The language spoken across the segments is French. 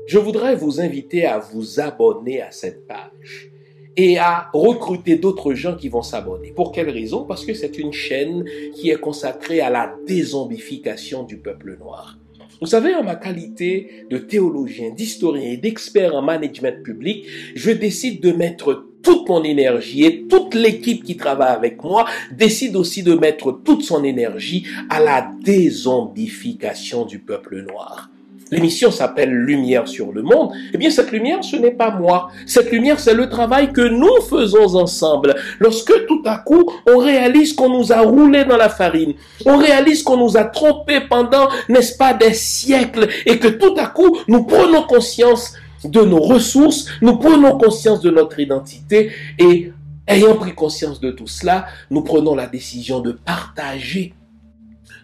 Je voudrais vous inviter à vous abonner à cette page et à recruter d'autres gens qui vont s'abonner. Pour quelle raison? Parce que c'est une chaîne qui est consacrée à la dézombification du peuple noir. Vous savez, en ma qualité de théologien, d'historien et d'expert en management public, je décide de mettre toute mon énergie et toute l'équipe qui travaille avec moi décide aussi de mettre toute son énergie à la dézombification du peuple noir. L'émission s'appelle Lumière sur le monde. Eh bien, cette lumière, ce n'est pas moi. Cette lumière, c'est le travail que nous faisons ensemble. Lorsque tout à coup, on réalise qu'on nous a roulé dans la farine, on réalise qu'on nous a trompés pendant, n'est-ce pas, des siècles, et que tout à coup, nous prenons conscience de nos ressources, nous prenons conscience de notre identité, et ayant pris conscience de tout cela, nous prenons la décision de partager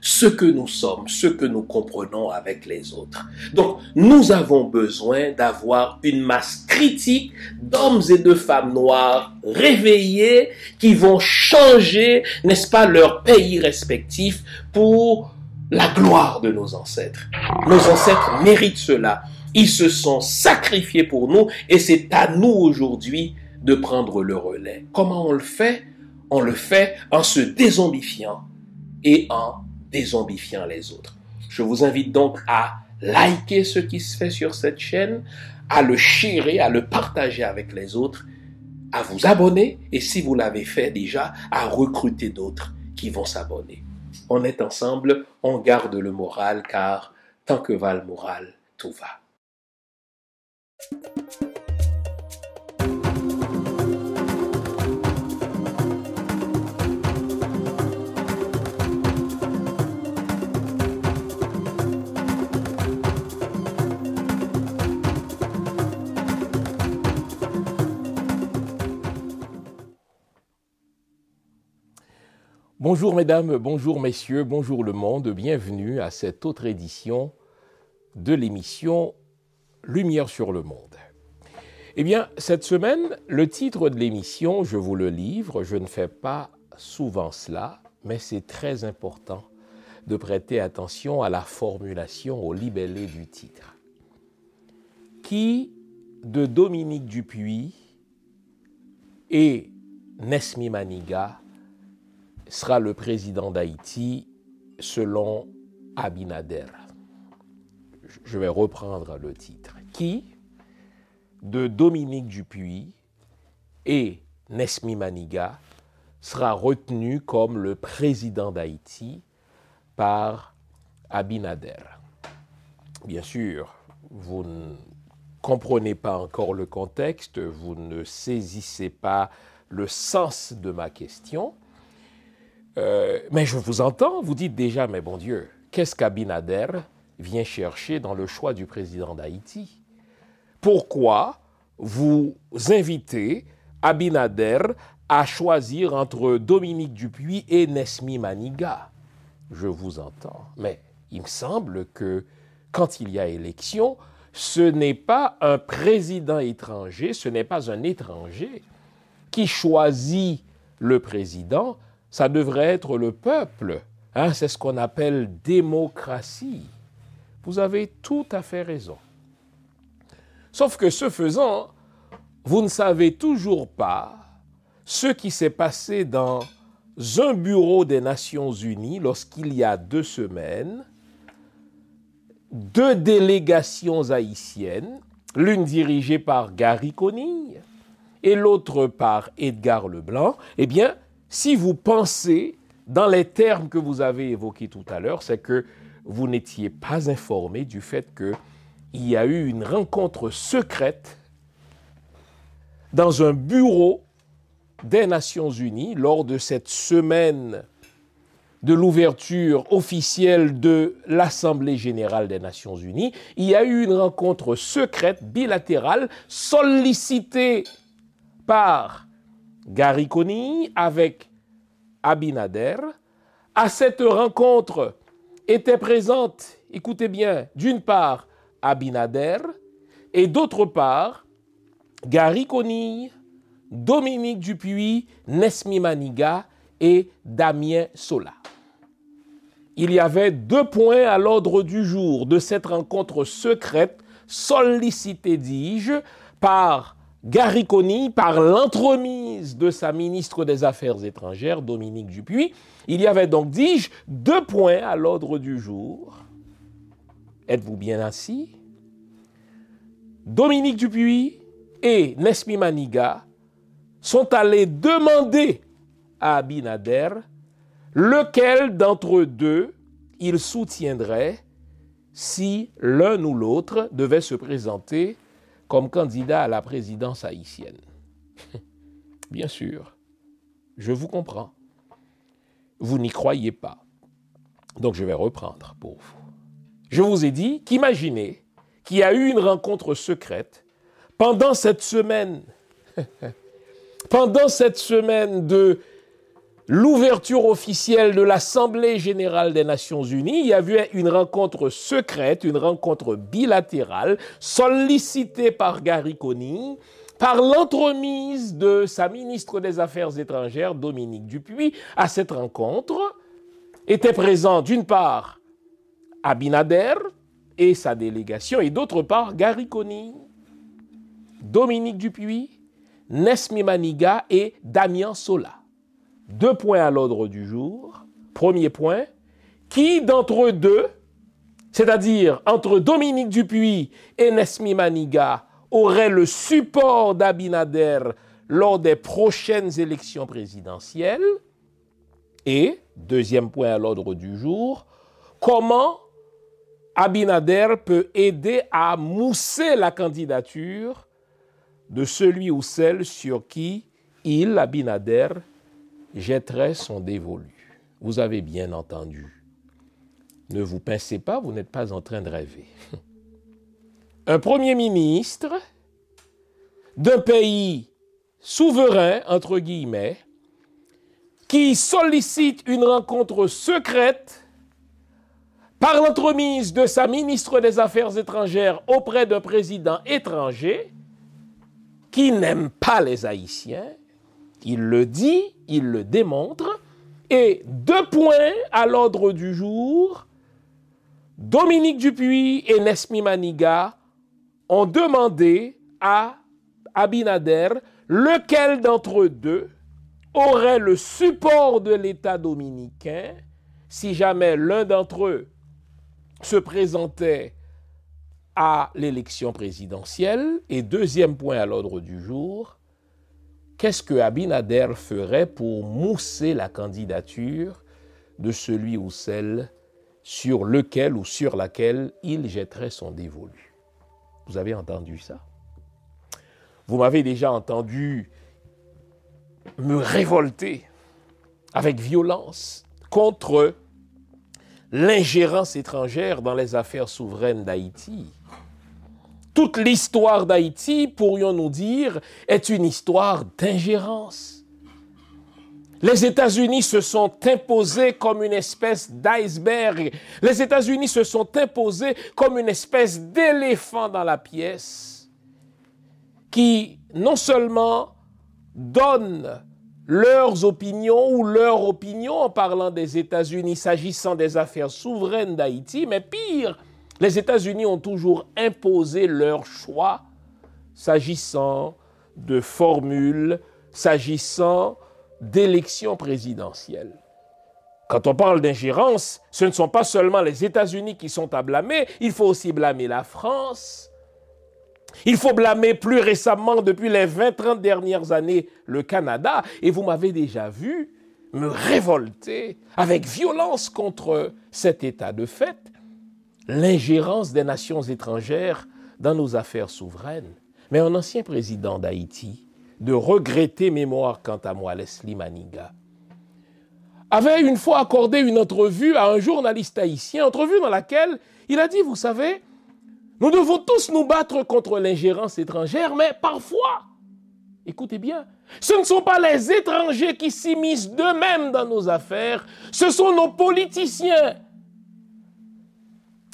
ce que nous sommes, ce que nous comprenons avec les autres. Donc, nous avons besoin d'avoir une masse critique d'hommes et de femmes noirs réveillés qui vont changer, n'est-ce pas, leur pays respectif pour la gloire de nos ancêtres. Nos ancêtres méritent cela. Ils se sont sacrifiés pour nous et c'est à nous aujourd'hui de prendre le relais. Comment on le fait? On le fait en se dézombifiant et en dézombifiant les autres. Je vous invite donc à liker ce qui se fait sur cette chaîne, à le sharer, à le partager avec les autres, à vous abonner et si vous l'avez fait déjà, à recruter d'autres qui vont s'abonner. On est ensemble, on garde le moral car tant que va le moral, tout va. Bonjour mesdames, bonjour messieurs, bonjour le monde, bienvenue à cette autre édition de l'émission Lumière sur le monde. Eh bien, cette semaine, le titre de l'émission, je vous le livre, je ne fais pas souvent cela, mais c'est très important de prêter attention à la formulation, au libellé du titre. Qui de Dominique Dupuy et Nesmi Maniga sera le président d'Haïti selon Abinader. Je vais reprendre le titre. Qui de Dominique Dupuy et Nesmi Maniga sera retenu comme le président d'Haïti par Abinader. Bien sûr, vous ne comprenez pas encore le contexte, vous ne saisissez pas le sens de ma question. Mais je vous entends, vous dites déjà, mais bon Dieu, qu'est-ce qu'Abinader vient chercher dans le choix du président d'Haïti? Pourquoi vous invitez Abinader à choisir entre Dominique Dupuy et Nesmi Maniga? Je vous entends, mais il me semble que quand il y a élection, ce n'est pas un président étranger, ce n'est pas un étranger qui choisit le président, ça devrait être le peuple. C'est ce qu'on appelle démocratie. Vous avez tout à fait raison. Sauf que ce faisant, vous ne savez toujours pas ce qui s'est passé dans un bureau des Nations Unies lorsqu'il y a 2 semaines, 2 délégations haïtiennes, l'une dirigée par Gary Conille et l'autre par Edgar Leblanc, eh bien, si vous pensez dans les termes que vous avez évoqués tout à l'heure, c'est que vous n'étiez pas informé du fait qu'il y a eu une rencontre secrète dans un bureau des Nations Unies lors de cette semaine de l'ouverture officielle de l'Assemblée générale des Nations Unies. Il y a eu une rencontre secrète, bilatérale, sollicitée par Gary Conille avec Abinader. À cette rencontre, étaient présentes, écoutez bien, d'une part Abinader et d'autre part Gary Conille, Dominique Dupuy, Nesmi Maniga et Damien Sola. Il y avait 2 points à l'ordre du jour de cette rencontre secrète sollicitée, dis-je, par Gary Conille, par l'entremise de sa ministre des Affaires étrangères, Dominique Dupuy. Il y avait donc, dis-je, 2 points à l'ordre du jour. Êtes-vous bien assis? Dominique Dupuy et Nesmi Maniga sont allés demander à Abinader lequel d'entre eux deux il soutiendrait si l'un ou l'autre devait se présenter comme candidat à la présidence haïtienne. Bien sûr, je vous comprends. Vous n'y croyez pas. Donc je vais reprendre pour vous. Je vous ai dit qu'imaginez qu'il y a eu une rencontre secrète pendant cette semaine de l'ouverture officielle de l'Assemblée générale des Nations unies. Il y avait une rencontre secrète, une rencontre bilatérale, sollicitée par Gary Conille, par l'entremise de sa ministre des Affaires étrangères, Dominique Dupuy. À cette rencontre étaient présents d'une part Abinader et sa délégation, et d'autre part Gary Conille, Dominique Dupuy, Nesmi Maniga et Damien Sola. 2 points à l'ordre du jour. Premier point, qui d'entre eux deux, c'est-à-dire entre Dominique Dupuy et Nesmi Maniga, aurait le support d'Abinader lors des prochaines élections présidentielles? Et, deuxième point à l'ordre du jour, comment Abinader peut aider à mousser la candidature de celui ou celle sur qui il, Abinader, jetterait son dévolu. Vous avez bien entendu. Ne vous pincez pas, vous n'êtes pas en train de rêver. Un premier ministre d'un pays souverain, entre guillemets, qui sollicite une rencontre secrète par l'entremise de sa ministre des Affaires étrangères auprès d'un président étranger qui n'aime pas les Haïtiens. Il le dit, il le démontre. Et 2 points à l'ordre du jour, Dominique Dupuy et Nesmi Maniga ont demandé à Abinader lequel d'entre eux deux aurait le support de l'État dominicain si jamais l'un d'entre eux se présentait à l'élection présidentielle. Et deuxième point à l'ordre du jour, qu'est-ce que Abinader ferait pour mousser la candidature de celui ou celle sur lequel ou sur laquelle il jetterait son dévolu? Vous avez entendu ça? Vous m'avez déjà entendu me révolter avec violence contre l'ingérence étrangère dans les affaires souveraines d'Haïti. Toute l'histoire d'Haïti, pourrions-nous dire, est une histoire d'ingérence. Les États-Unis se sont imposés comme une espèce d'iceberg. Les États-Unis se sont imposés comme une espèce d'éléphant dans la pièce qui non seulement donnent leurs opinions ou leur opinion en parlant des États-Unis s'agissant des affaires souveraines d'Haïti, mais pire, les États-Unis ont toujours imposé leur choix s'agissant de formules, s'agissant d'élections présidentielles. Quand on parle d'ingérence, ce ne sont pas seulement les États-Unis qui sont à blâmer, il faut aussi blâmer la France. Il faut blâmer plus récemment, depuis les 20-30 dernières années, le Canada. Et vous m'avez déjà vu me révolter avec violence contre cet état de fait, l'ingérence des nations étrangères dans nos affaires souveraines. Mais un ancien président d'Haïti, de regretter mémoire quant à moi, Nesmi Maniga, avait une fois accordé une entrevue à un journaliste haïtien, entrevue dans laquelle il a dit, vous savez, nous devons tous nous battre contre l'ingérence étrangère, mais parfois, écoutez bien, ce ne sont pas les étrangers qui s'immiscent d'eux-mêmes dans nos affaires, ce sont nos politiciens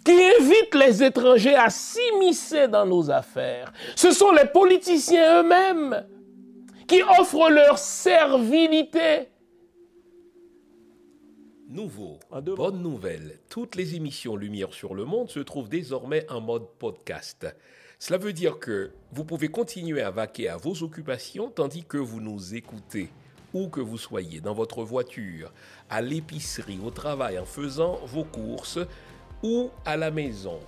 qui invitent les étrangers à s'immiscer dans nos affaires. Ce sont les politiciens eux-mêmes qui offrent leur servilité. Nouveau, bonne nouvelle, toutes les émissions Lumière sur le monde se trouvent désormais en mode podcast. Cela veut dire que vous pouvez continuer à vaquer à vos occupations tandis que vous nous écoutez, où que vous soyez, dans votre voiture, à l'épicerie, au travail, en faisant vos courses ou à la maison.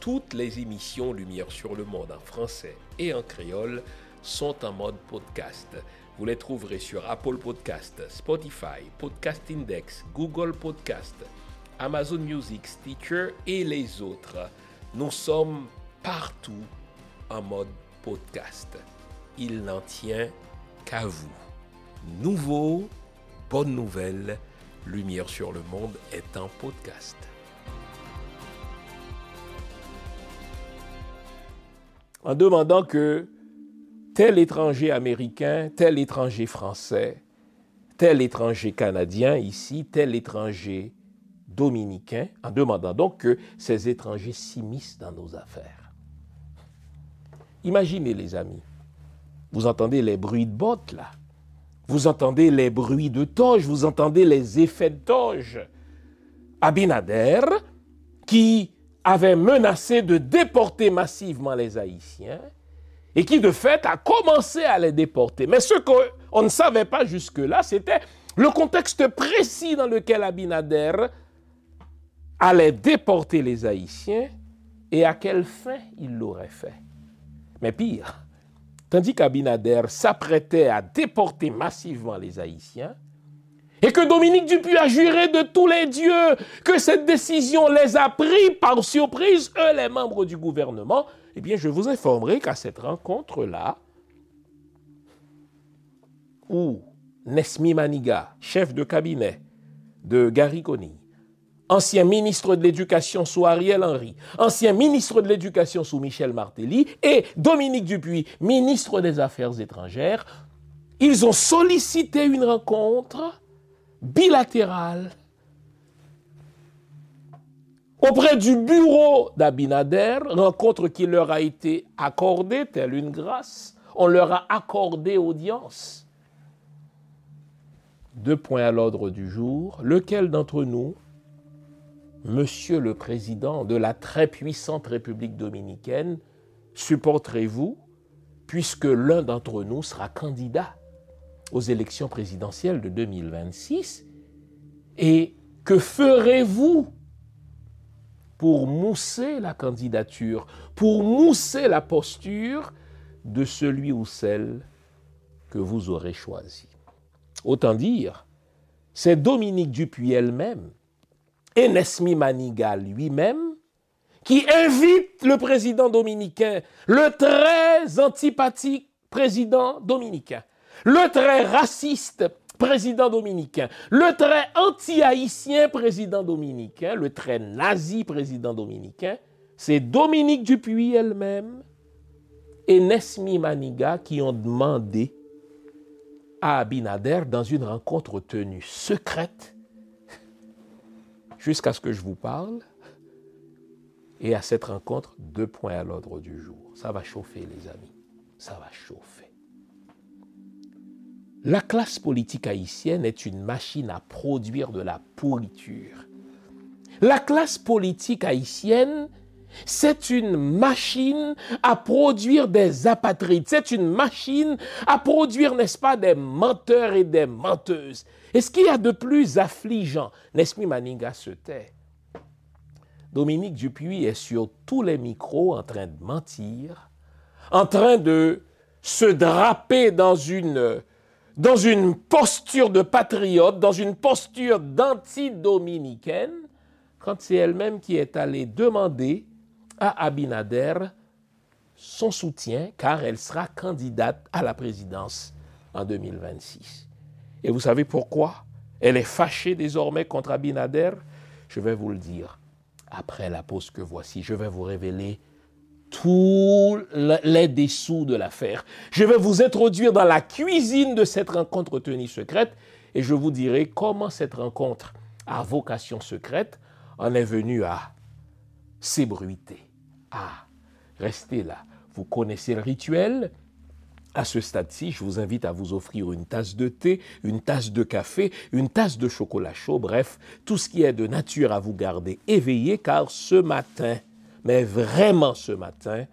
Toutes les émissions Lumière sur le monde en français et en créole sont en mode podcast. Vous les trouverez sur Apple Podcast, Spotify, Podcast Index, Google Podcast, Amazon Music, Stitcher et les autres. Nous sommes partout en mode podcast. Il n'en tient qu'à vous. Nouveau, bonne nouvelle, Lumière sur le monde est en podcast. En demandant que tel étranger américain, tel étranger français, tel étranger canadien ici, tel étranger dominicain, en demandant donc que ces étrangers s'immiscent dans nos affaires. Imaginez les amis, vous entendez les bruits de bottes là, vous entendez les bruits de toge, vous entendez les effets de toge. Abinader, qui avait menacé de déporter massivement les Haïtiens, et qui de fait a commencé à les déporter. Mais ce qu'on ne savait pas jusque-là, c'était le contexte précis dans lequel Abinader allait déporter les Haïtiens et à quelle fin il l'aurait fait. Mais pire, tandis qu'Abinader s'apprêtait à déporter massivement les Haïtiens et que Dominique Dupuis a juré de tous les dieux que cette décision les a pris par surprise, eux les membres du gouvernement, eh bien, je vous informerai qu'à cette rencontre-là, où Nesmi Maniga, chef de cabinet de Gary Conille, ancien ministre de l'Éducation sous Ariel Henry, ancien ministre de l'Éducation sous Michel Martelly, et Dominique Dupuis, ministre des Affaires étrangères, ils ont sollicité une rencontre bilatérale auprès du bureau d'Abinader, rencontre qui leur a été accordée, telle une grâce. On leur a accordé audience. 2 points à l'ordre du jour. Lequel d'entre nous, Monsieur le Président de la très puissante République dominicaine, supporterez-vous, puisque l'un d'entre nous sera candidat aux élections présidentielles de 2026? Et que ferez-vous pour mousser la candidature, pour mousser la posture de celui ou celle que vous aurez choisi? Autant dire, c'est Dominique Dupuis elle-même et Nesmi Maniga lui-même qui invitent le président dominicain, le très antipathique président dominicain, le très raciste président dominicain, le très anti-haïtien président dominicain, le très nazi président dominicain, c'est Dominique Dupuis elle-même et Nesmi Maniga qui ont demandé à Abinader dans une rencontre tenue secrète jusqu'à ce que je vous parle. Et à cette rencontre, 2 points à l'ordre du jour. Ça va chauffer les amis, ça va chauffer. La classe politique haïtienne est une machine à produire de la pourriture. La classe politique haïtienne, c'est une machine à produire des apatrides. C'est une machine à produire, n'est-ce pas, des menteurs et des menteuses. Et ce qu'il y a de plus affligeant, Nesmi Maniga se tait. Dominique Dupuis est sur tous les micros en train de mentir, en train de se draper dans une posture de patriote, dans une posture d'anti-dominicaine, quand c'est elle-même qui est allée demander à Abinader son soutien, car elle sera candidate à la présidence en 2026. Et vous savez pourquoi elle est fâchée désormais contre Abinader? Je vais vous le dire après la pause que voici. Je vais vous révéler tous les dessous de l'affaire. Je vais vous introduire dans la cuisine de cette rencontre tenue secrète et je vous dirai comment cette rencontre à vocation secrète en est venue à s'ébruiter. Ah, restez là. Vous connaissez le rituel. À ce stade-ci, je vous invite à vous offrir une tasse de thé, une tasse de café, une tasse de chocolat chaud, bref, tout ce qui est de nature à vous garder éveillé, car ce matin, mais vraiment ce matin,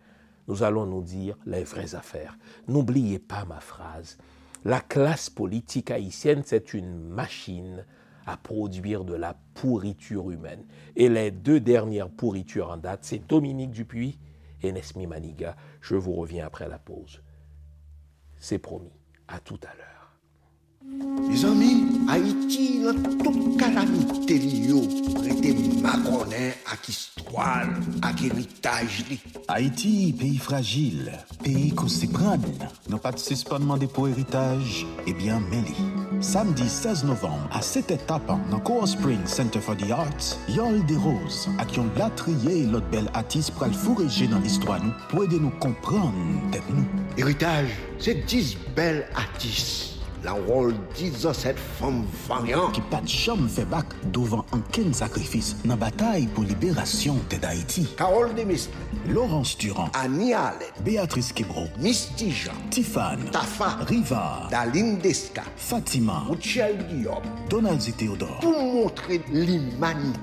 nous allons nous dire les vraies affaires. N'oubliez pas ma phrase. La classe politique haïtienne, c'est une machine à produire de la pourriture humaine. Et les deux dernières pourritures en date, c'est Dominique Dupuis et Nesmi Maniga. Je vous reviens après la pause. C'est promis. À tout à l'heure. Mes amis, Haïti, dans toute calamité, prêtez ma connaît à histoire, à héritage. Haïti, pays fragile, pays qu'on s'y prenne. Nous pas de suspendement pour héritage, eh bien, mêlé. Samedi 16 novembre, à cette étape, dans Coral Spring Center for the Arts, Yol des Roses, à qui on l'a trié l'autre belle artiste pour le fourrager dans l'histoire, nous, pour aider nous comprendre, nous. Héritage, c'est 10 belles artistes. La rôle 10 ans cette femme variante. Qui pas de chambre fait bac devant un ken sacrifice dans la bataille pour libération d'Haïti. Carole Demisme, Laurence Durand, Annie Allen, Béatrice Kebro, Misty Jean, Tiffane, Tafa, Riva, Daline Desca, Fatima, Michel Guillaume. Donald Théodore. Pour montrer l'humanité,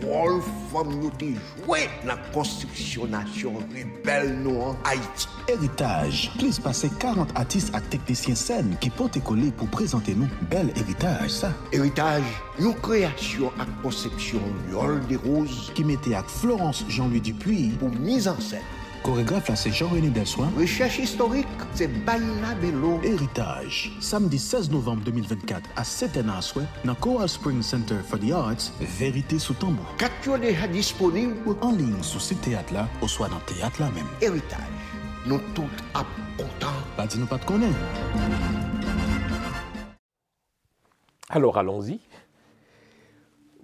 rôle femme nous joué dans la construction nation rebelle nous en Haïti. Héritage. Plus passer 40 artistes et techniciens scènes qui portent coller pour présenter nous bel héritage, ça. Héritage, une création à conception Yol des Roses Qui mettait avec Florence Jean-Louis Dupuis. pour mise en scène. Chorégraphe là, c'est Jean-René Delsoin. Recherche historique, c'est Baila Bello. Héritage. Samedi 16 novembre 2024 à 7h à souhait dans Coral Spring Center for the Arts. Vérité sous tambour. Quatre déjà disponible. En ligne sur ce théâtre là, ou soit dans le théâtre là même. Héritage, nous tous à content. Pas dit nous pas de connaître. Alors allons-y.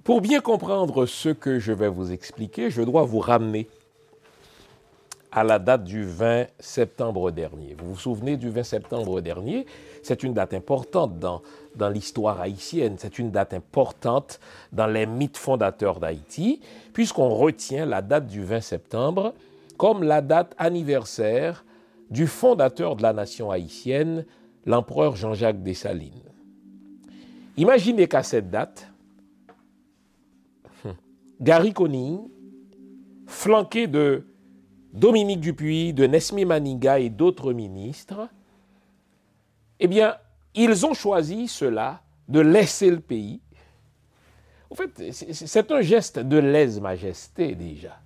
Pour bien comprendre ce que je vais vous expliquer, je dois vous ramener à la date du 20 septembre dernier. Vous vous souvenez du 20 septembre dernier? C'est une date importante dans l'histoire haïtienne, c'est une date importante dans les mythes fondateurs d'Haïti, puisqu'on retient la date du 20 septembre comme la date anniversaire du fondateur de la nation haïtienne, l'empereur Jean-Jacques Dessalines. Imaginez qu'à cette date, Gary Conille, flanqué de Dominique Dupuis, de Nesmi Maniga et d'autres ministres, eh bien, ils ont choisi cela de laisser le pays. En fait, c'est un geste de lèse-majesté déjà.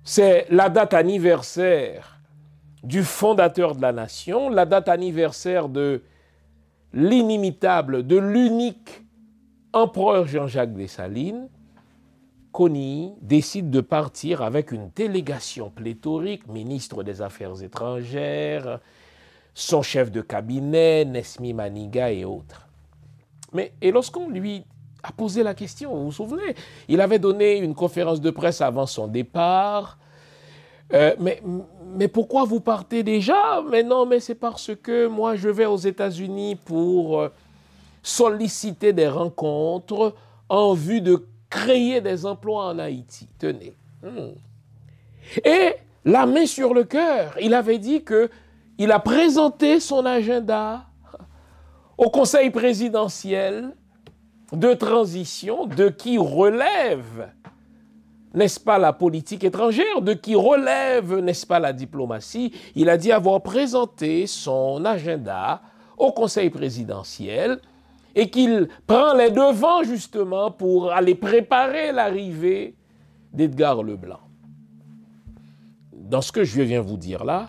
C'est la date anniversaire du fondateur de la nation, la date anniversaire de l'inimitable, de l'unique empereur Jean-Jacques Dessalines. Conille décide de partir avec une délégation pléthorique, ministre des Affaires étrangères, son chef de cabinet, Nesmi Maniga et autres. Et lorsqu'on lui a posé la question, vous vous souvenez, il avait donné une conférence de presse avant son départ. Mais pourquoi vous partez déjà? Mais non, mais c'est parce que moi je vais aux États-Unis pour solliciter des rencontres en vue de créer des emplois en Haïti. Tenez. Et la main sur le cœur, il avait dit qu'il a présenté son agenda au Conseil présidentiel de transition, de qui relève, n'est-ce pas, la politique étrangère, de qui relève, n'est-ce pas, la diplomatie. Il a dit avoir présenté son agenda au Conseil présidentiel et qu'il prend les devants justement pour aller préparer l'arrivée d'Edgar Leblanc. Dans ce que je viens vous dire là,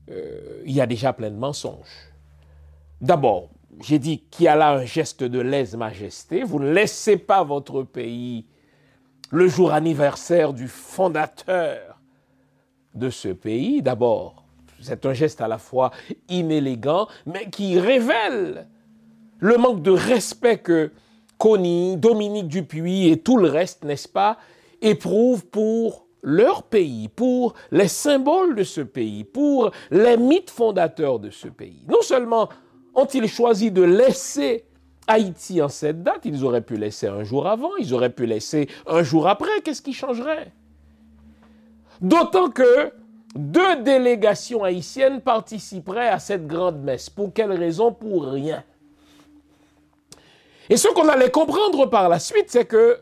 il y a déjà plein de mensonges. D'abord, j'ai dit qu'il y a là un geste de lèse-majesté. Vous ne laissez pas votre pays le jour anniversaire du fondateur de ce pays. D'abord, c'est un geste à la fois inélégant, mais qui révèle le manque de respect que Conille, Dominique Dupuis et tout le reste, n'est-ce pas, éprouvent pour leur pays, pour les symboles de ce pays, pour les mythes fondateurs de ce pays. Non seulement ont-ils choisi de laisser Haïti en cette date, ils auraient pu laisser un jour avant, ils auraient pu laisser un jour après, qu'est-ce qui changerait? D'autant que 2 délégations haïtiennes participeraient à cette grande messe. Pour quelle raison? Pour rien. Et ce qu'on allait comprendre par la suite, c'est que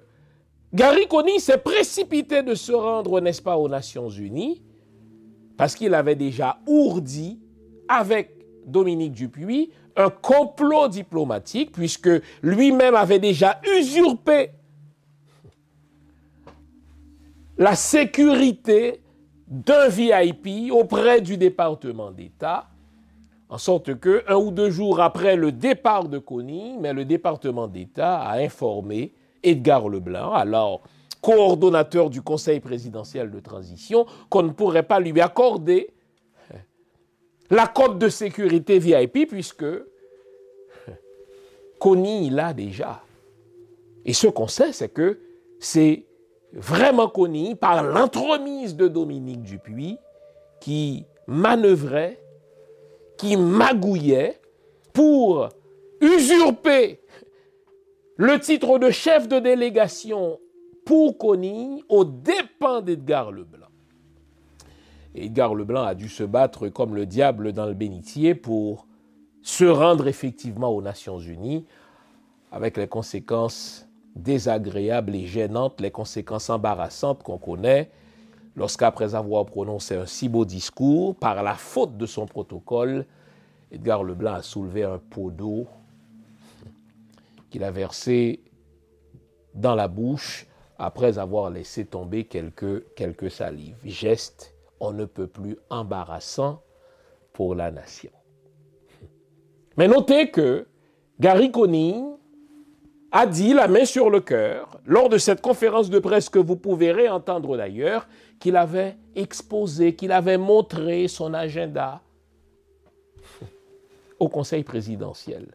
Gary Conille s'est précipité de se rendre, n'est-ce pas, aux Nations Unies, parce qu'il avait déjà ourdi avec Dominique Dupuis un complot diplomatique, puisque lui-même avait déjà usurpé la sécurité d'un VIP auprès du département d'État, en sorte que 1 ou 2 jours après le départ de Conille, mais le département d'État a informé Edgar Leblanc, alors coordonnateur du Conseil présidentiel de transition, qu'on ne pourrait pas lui accorder la cote de sécurité VIP puisque Conille l'a déjà. Et ce qu'on sait, c'est que c'est vraiment Conille, par l'entremise de Dominique Dupuis, qui manœuvrait, qui magouillait pour usurper le titre de chef de délégation pour Conille aux dépens d'Edgar Leblanc. Et Edgar Leblanc a dû se battre comme le diable dans le bénitier pour se rendre effectivement aux Nations Unies, avec les conséquences désagréables et gênantes, les conséquences embarrassantes qu'on connaît lorsqu'après avoir prononcé un si beau discours, par la faute de son protocole, Edgar Leblanc a soulevé un pot d'eau qu'il a versé dans la bouche après avoir laissé tomber quelques salives. Geste on ne peut plus embarrassant pour la nation. Mais notez que Gary Conille a dit, la main sur le cœur, lors de cette conférence de presse que vous pouvez réentendre d'ailleurs, qu'il avait exposé, qu'il avait montré son agenda au Conseil présidentiel.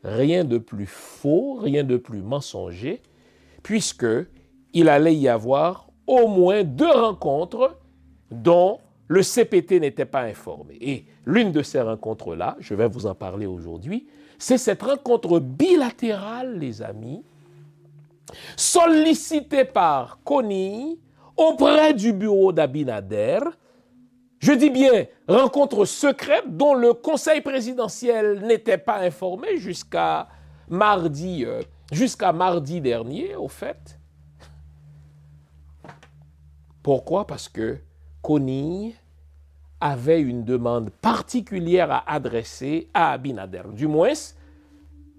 Rien de plus faux, rien de plus mensonger, puisqu'il allait y avoir au moins 2 rencontres dont le CPT n'était pas informé. Et l'une de ces rencontres-là, je vais vous en parler aujourd'hui, c'est cette rencontre bilatérale, les amis, sollicitée par Conille auprès du bureau d'Abinader. Je dis bien rencontre secrète dont le Conseil présidentiel n'était pas informé jusqu'à mardi dernier, au fait. Pourquoi? Parce que Conille avait une demande particulière à adresser à Abinader. Du moins,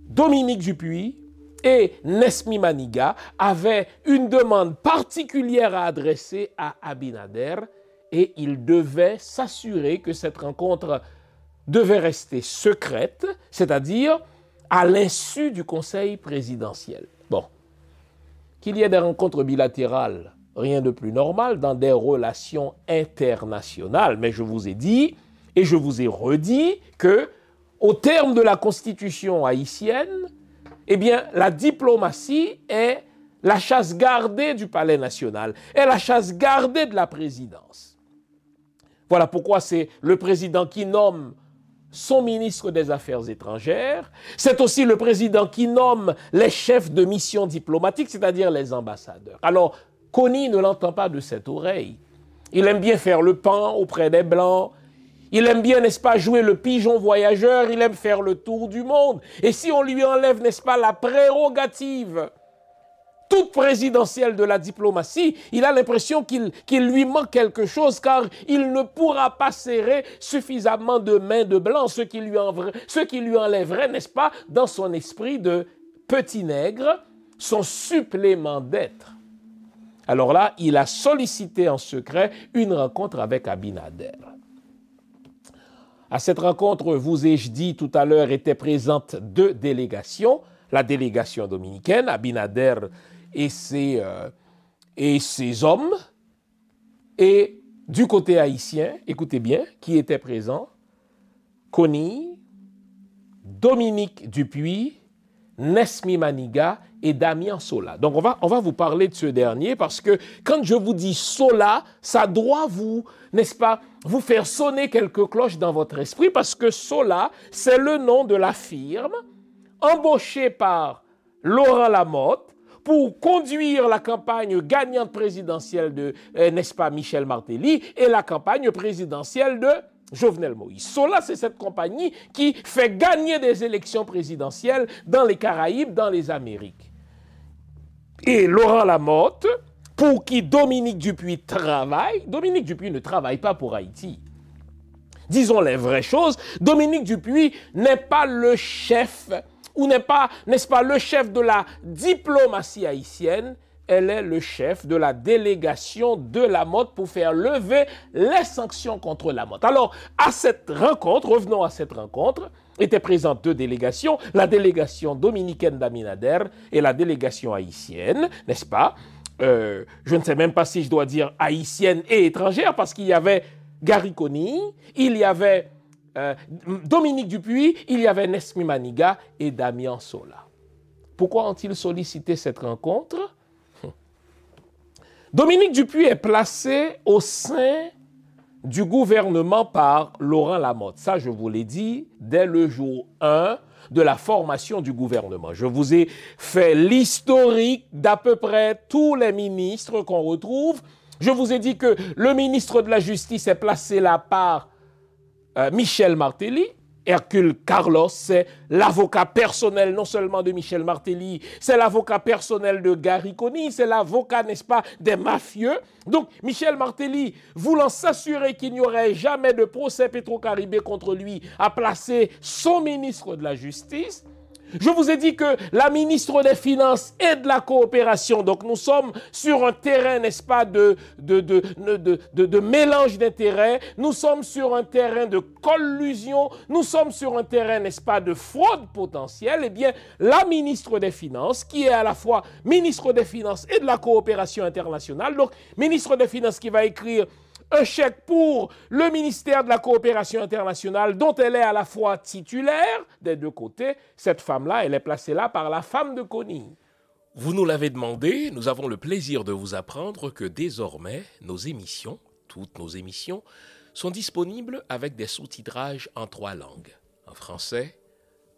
Dominique Dupuis et Nesmi Maniga avaient une demande particulière à adresser à Abinader et il devait s'assurer que cette rencontre devait rester secrète, c'est-à-dire à l'insu du Conseil présidentiel. Bon, qu'il y ait des rencontres bilatérales, rien de plus normal dans des relations internationales. Mais je vous ai dit et je vous ai redit que, au terme de la Constitution haïtienne, eh bien, la diplomatie est la chasse gardée du palais national, est la chasse gardée de la présidence. Voilà pourquoi c'est le président qui nomme son ministre des Affaires étrangères. C'est aussi le président qui nomme les chefs de mission diplomatique, c'est-à-dire les ambassadeurs. Alors, Conille ne l'entend pas de cette oreille. Il aime bien faire le pan auprès des Blancs. Il aime bien, n'est-ce pas, jouer le pigeon voyageur. Il aime faire le tour du monde. Et si on lui enlève, n'est-ce pas, la prérogative toute présidentielle de la diplomatie, il a l'impression qu'il lui manque quelque chose, car il ne pourra pas serrer suffisamment de mains de Blanc, ce qui lui enlèverait, n'est-ce pas, dans son esprit de petit nègre, son supplément d'être. Alors là, il a sollicité en secret une rencontre avec Abinader. À cette rencontre, vous ai-je dit tout à l'heure, étaient présentes 2 délégations. La délégation dominicaine, Abinader et ses hommes. Et du côté haïtien, écoutez bien, qui était présent? Conille, Dominique Dupuis, Nesmi Maniga et Damien Sola. Donc on va vous parler de ce dernier parce que quand je vous dis Sola, ça doit vous, n'est-ce pas, vous faire sonner quelques cloches dans votre esprit parce que Sola, c'est le nom de la firme embauchée par Laurent Lamotte pour conduire la campagne gagnante présidentielle de, n'est-ce pas, Michel Martelly et la campagne présidentielle de Jovenel Moïse. Sola, c'est cette compagnie qui fait gagner des élections présidentielles dans les Caraïbes, dans les Amériques. Et Laurent Lamotte, pour qui Dominique Dupuis travaille, Dominique Dupuis ne travaille pas pour Haïti. Disons les vraies choses, Dominique Dupuis n'est pas le chef, ou n'est pas, n'est-ce pas, le chef de la diplomatie haïtienne, elle est le chef de la délégation de Lamotte pour faire lever les sanctions contre Lamotte. Alors, à cette rencontre, revenons à cette rencontre, étaient présentes deux délégations, la délégation dominicaine d'Abinader et la délégation haïtienne, n'est-ce pas? Je ne sais même pas si je dois dire haïtienne et étrangère, parce qu'il y avait Gary Conille, il y avait Dominique Dupuis, il y avait Nesmi Maniga et Damien Sola. Pourquoi ont-ils sollicité cette rencontre? Dominique Dupuis est placé au sein du gouvernement par Laurent Lamotte. Ça, je vous l'ai dit dès le jour 1 de la formation du gouvernement. Je vous ai fait l'historique d'à peu près tous les ministres qu'on retrouve. Je vous ai dit que le ministre de la Justice est placé là par Michel Martelly. Hercule Carlos, c'est l'avocat personnel non seulement de Michel Martelly, c'est l'avocat personnel de Gary Conille, c'est l'avocat, n'est-ce pas, des mafieux. Donc, Michel Martelly, voulant s'assurer qu'il n'y aurait jamais de procès pétro-caribé contre lui, a placé son ministre de la Justice. Je vous ai dit que la ministre des Finances et de la Coopération, donc nous sommes sur un terrain, n'est-ce pas, de mélange d'intérêts, nous sommes sur un terrain de collusion, nous sommes sur un terrain, n'est-ce pas, de fraude potentielle. Eh bien, la ministre des Finances, qui est à la fois ministre des Finances et de la Coopération internationale, donc ministre des Finances qui va écrire un chèque pour le ministère de la Coopération internationale dont elle est à la fois titulaire des deux côtés. Cette femme-là, elle est placée là par la femme de Conille. Vous nous l'avez demandé, nous avons le plaisir de vous apprendre que désormais, nos émissions, toutes nos émissions, sont disponibles avec des sous-titrages en 3 langues, en français,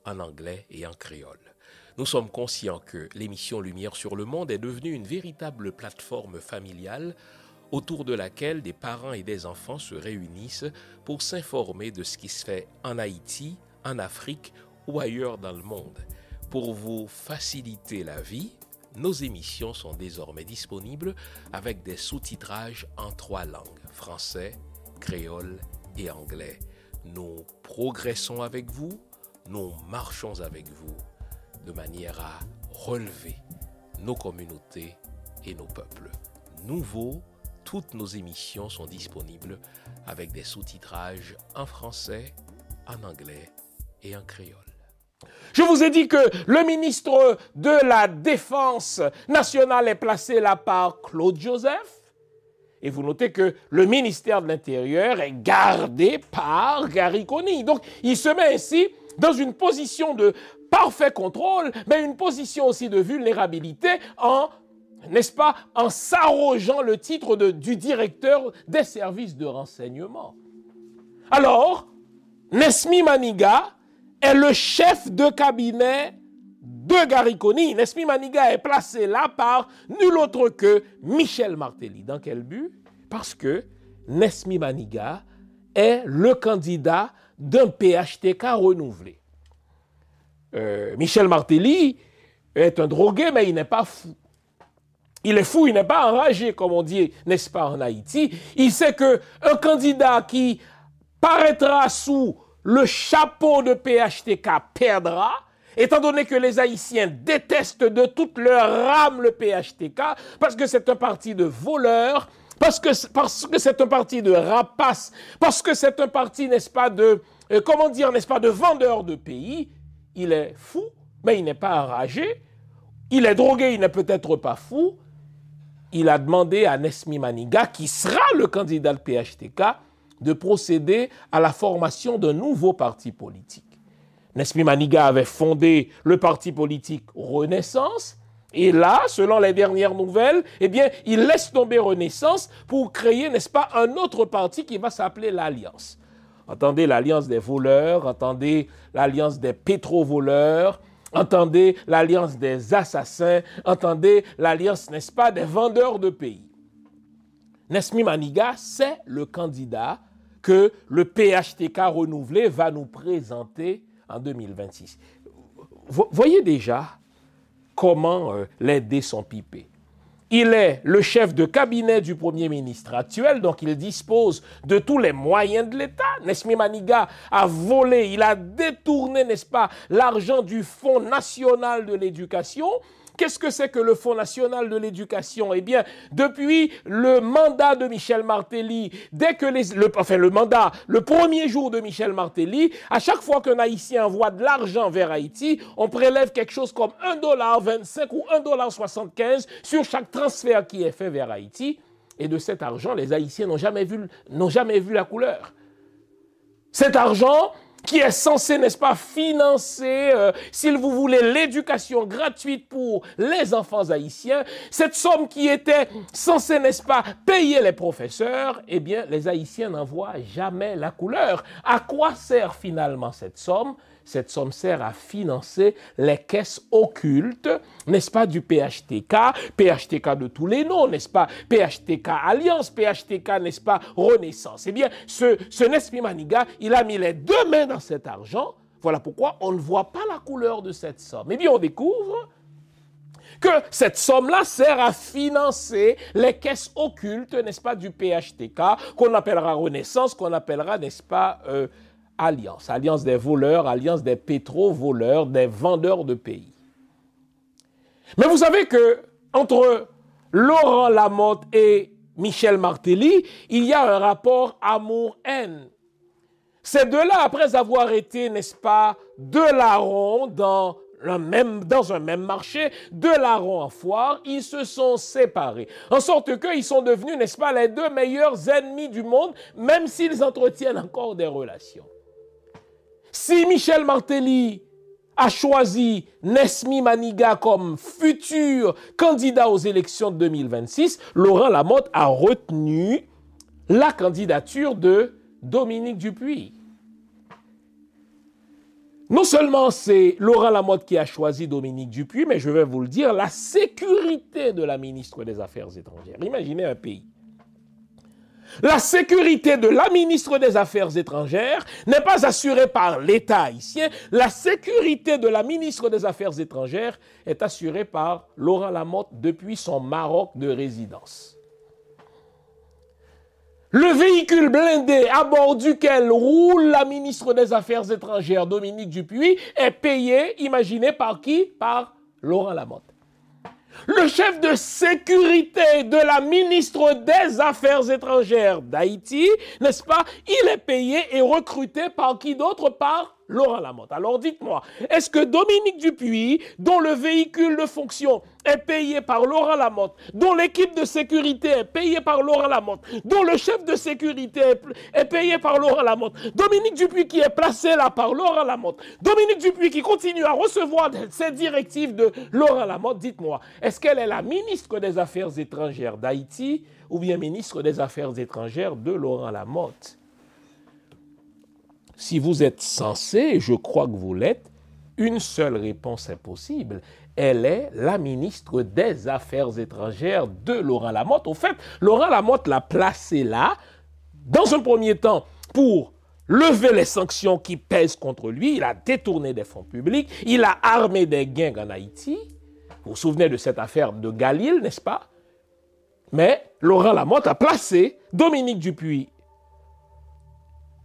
en anglais et en créole. Nous sommes conscients que l'émission Lumière sur le monde est devenue une véritable plateforme familiale autour de laquelle des parents et des enfants se réunissent pour s'informer de ce qui se fait en Haïti, en Afrique ou ailleurs dans le monde. Pour vous faciliter la vie, nos émissions sont désormais disponibles avec des sous-titrages en 3 langues, français, créole et anglais. Nous progressons avec vous, nous marchons avec vous, de manière à relever nos communautés et nos peuples. Nouveau, toutes nos émissions sont disponibles avec des sous-titrages en français, en anglais et en créole. Je vous ai dit que le ministre de la Défense nationale est placé là par Claude Joseph. Et vous notez que le ministère de l'Intérieur est gardé par Gary Conille. Donc, il se met ainsi dans une position de parfait contrôle, mais une position aussi de vulnérabilité n'est-ce pas, en s'arrogeant le titre du directeur des services de renseignement. Alors, Nesmi Maniga est le chef de cabinet de Gary Conille. Nesmi Maniga est placé là par nul autre que Michel Martelly. Dans quel but? Parce que Nesmi Maniga est le candidat d'un PHTK renouvelé. Michel Martelly est un drogué, mais il n'est pas fou. Il est fou, il n'est pas enragé, comme on dit, n'est-ce pas, en Haïti. Il sait qu'un candidat qui paraîtra sous le chapeau de PHTK perdra, étant donné que les Haïtiens détestent de toute leur âme le PHTK, parce que c'est un parti de voleurs, parce que c'est un parti de rapaces, parce que c'est un parti, n'est-ce pas, de vendeurs de pays. Il est fou, mais il n'est pas enragé. Il est drogué, il n'est peut-être pas fou. Il a demandé à Nesmi Maniga, qui sera le candidat de PHTK, de procéder à la formation d'un nouveau parti politique. Nesmi Maniga avait fondé le parti politique Renaissance, et là, selon les dernières nouvelles, eh bien, il laisse tomber Renaissance pour créer, n'est-ce pas, un autre parti qui va s'appeler l'Alliance. Entendez l'Alliance des voleurs, entendez l'Alliance des pétrovoleurs, entendez l'alliance des assassins, entendez l'alliance, n'est-ce pas, des vendeurs de pays. Nesmi Maniga, c'est le candidat que le PHTK renouvelé va nous présenter en 2026. Vous voyez déjà comment les dés sont pipés. Il est le chef de cabinet du Premier ministre actuel, donc il dispose de tous les moyens de l'État. Nesmi Maniga a volé, il a détourné, n'est-ce pas, l'argent du Fonds national de l'éducation. Qu'est-ce que c'est que le Fonds national de l'éducation? Eh bien, depuis le mandat de Michel Martelly, dès que le premier jour de Michel Martelly, à chaque fois qu'un Haïtien envoie de l'argent vers Haïti, on prélève quelque chose comme $1,25 ou $1,75 sur chaque transfert qui est fait vers Haïti. Et de cet argent, les Haïtiens n'ont jamais vu la couleur. Cet argent qui est censé, n'est-ce pas, financer, s'il vous voulez, l'éducation gratuite pour les enfants haïtiens, cette somme qui était censée, n'est-ce pas, payer les professeurs, eh bien, les Haïtiens n'en voient jamais la couleur. À quoi sert finalement cette somme? Cette somme sert à financer les caisses occultes, n'est-ce pas, du PHTK, PHTK de tous les noms, n'est-ce pas, PHTK Alliance, PHTK, n'est-ce pas, Renaissance. Eh bien, ce Nesmi Maniga, il a mis les deux mains dans cet argent. Voilà pourquoi on ne voit pas la couleur de cette somme. Eh bien, on découvre que cette somme-là sert à financer les caisses occultes, n'est-ce pas, du PHTK, qu'on appellera Renaissance, qu'on appellera, n'est-ce pas, Alliance. Alliance des voleurs, alliance des pétro-voleurs, des vendeurs de pays. Mais vous savez que entre Laurent Lamotte et Michel Martelly, il y a un rapport amour-haine. Ces deux-là, après avoir été, n'est-ce pas, deux larrons dans un même marché, deux larrons en foire, ils se sont séparés. En sorte qu'ils sont devenus, n'est-ce pas, les deux meilleurs ennemis du monde, même s'ils entretiennent encore des relations. Si Michel Martelly a choisi Nesmi Maniga comme futur candidat aux élections de 2026, Laurent Lamotte a retenu la candidature de Dominique Dupuis. Non seulement c'est Laurent Lamotte qui a choisi Dominique Dupuis, mais je vais vous le dire, la sécurité de la ministre des Affaires étrangères. Imaginez un pays. La sécurité de la ministre des Affaires étrangères n'est pas assurée par l'État haïtien. La sécurité de la ministre des Affaires étrangères est assurée par Laurent Lamotte depuis son Maroc de résidence. Le véhicule blindé à bord duquel roule la ministre des Affaires étrangères, Dominique Dupuis, est payé, imaginez par qui? Par Laurent Lamotte. Le chef de sécurité de la ministre des Affaires étrangères d'Haïti, n'est-ce pas? Il est payé et recruté par qui d'autre? Par Laurent Lamotte. Alors dites-moi, est-ce que Dominique Dupuis, dont le véhicule de fonction est payé par Laurent Lamotte, dont l'équipe de sécurité est payée par Laurent Lamotte, dont le chef de sécurité est payé par Laurent Lamotte, Dominique Dupuis qui est placé là par Laurent Lamotte, Dominique Dupuis qui continue à recevoir ces directives de Laurent Lamotte, dites-moi, est-ce qu'elle est la ministre des Affaires étrangères d'Haïti ou bien ministre des Affaires étrangères de Laurent Lamotte? Si vous êtes censé, je crois que vous l'êtes, une seule réponse est possible. Elle est la ministre des Affaires étrangères de Laurent Lamotte. Au fait, Laurent Lamotte l'a placée là, dans un premier temps, pour lever les sanctions qui pèsent contre lui. Il a détourné des fonds publics, il a armé des gangs en Haïti. Vous vous souvenez de cette affaire de Galil, n'est-ce pas? Mais Laurent Lamotte a placé Dominique Dupuis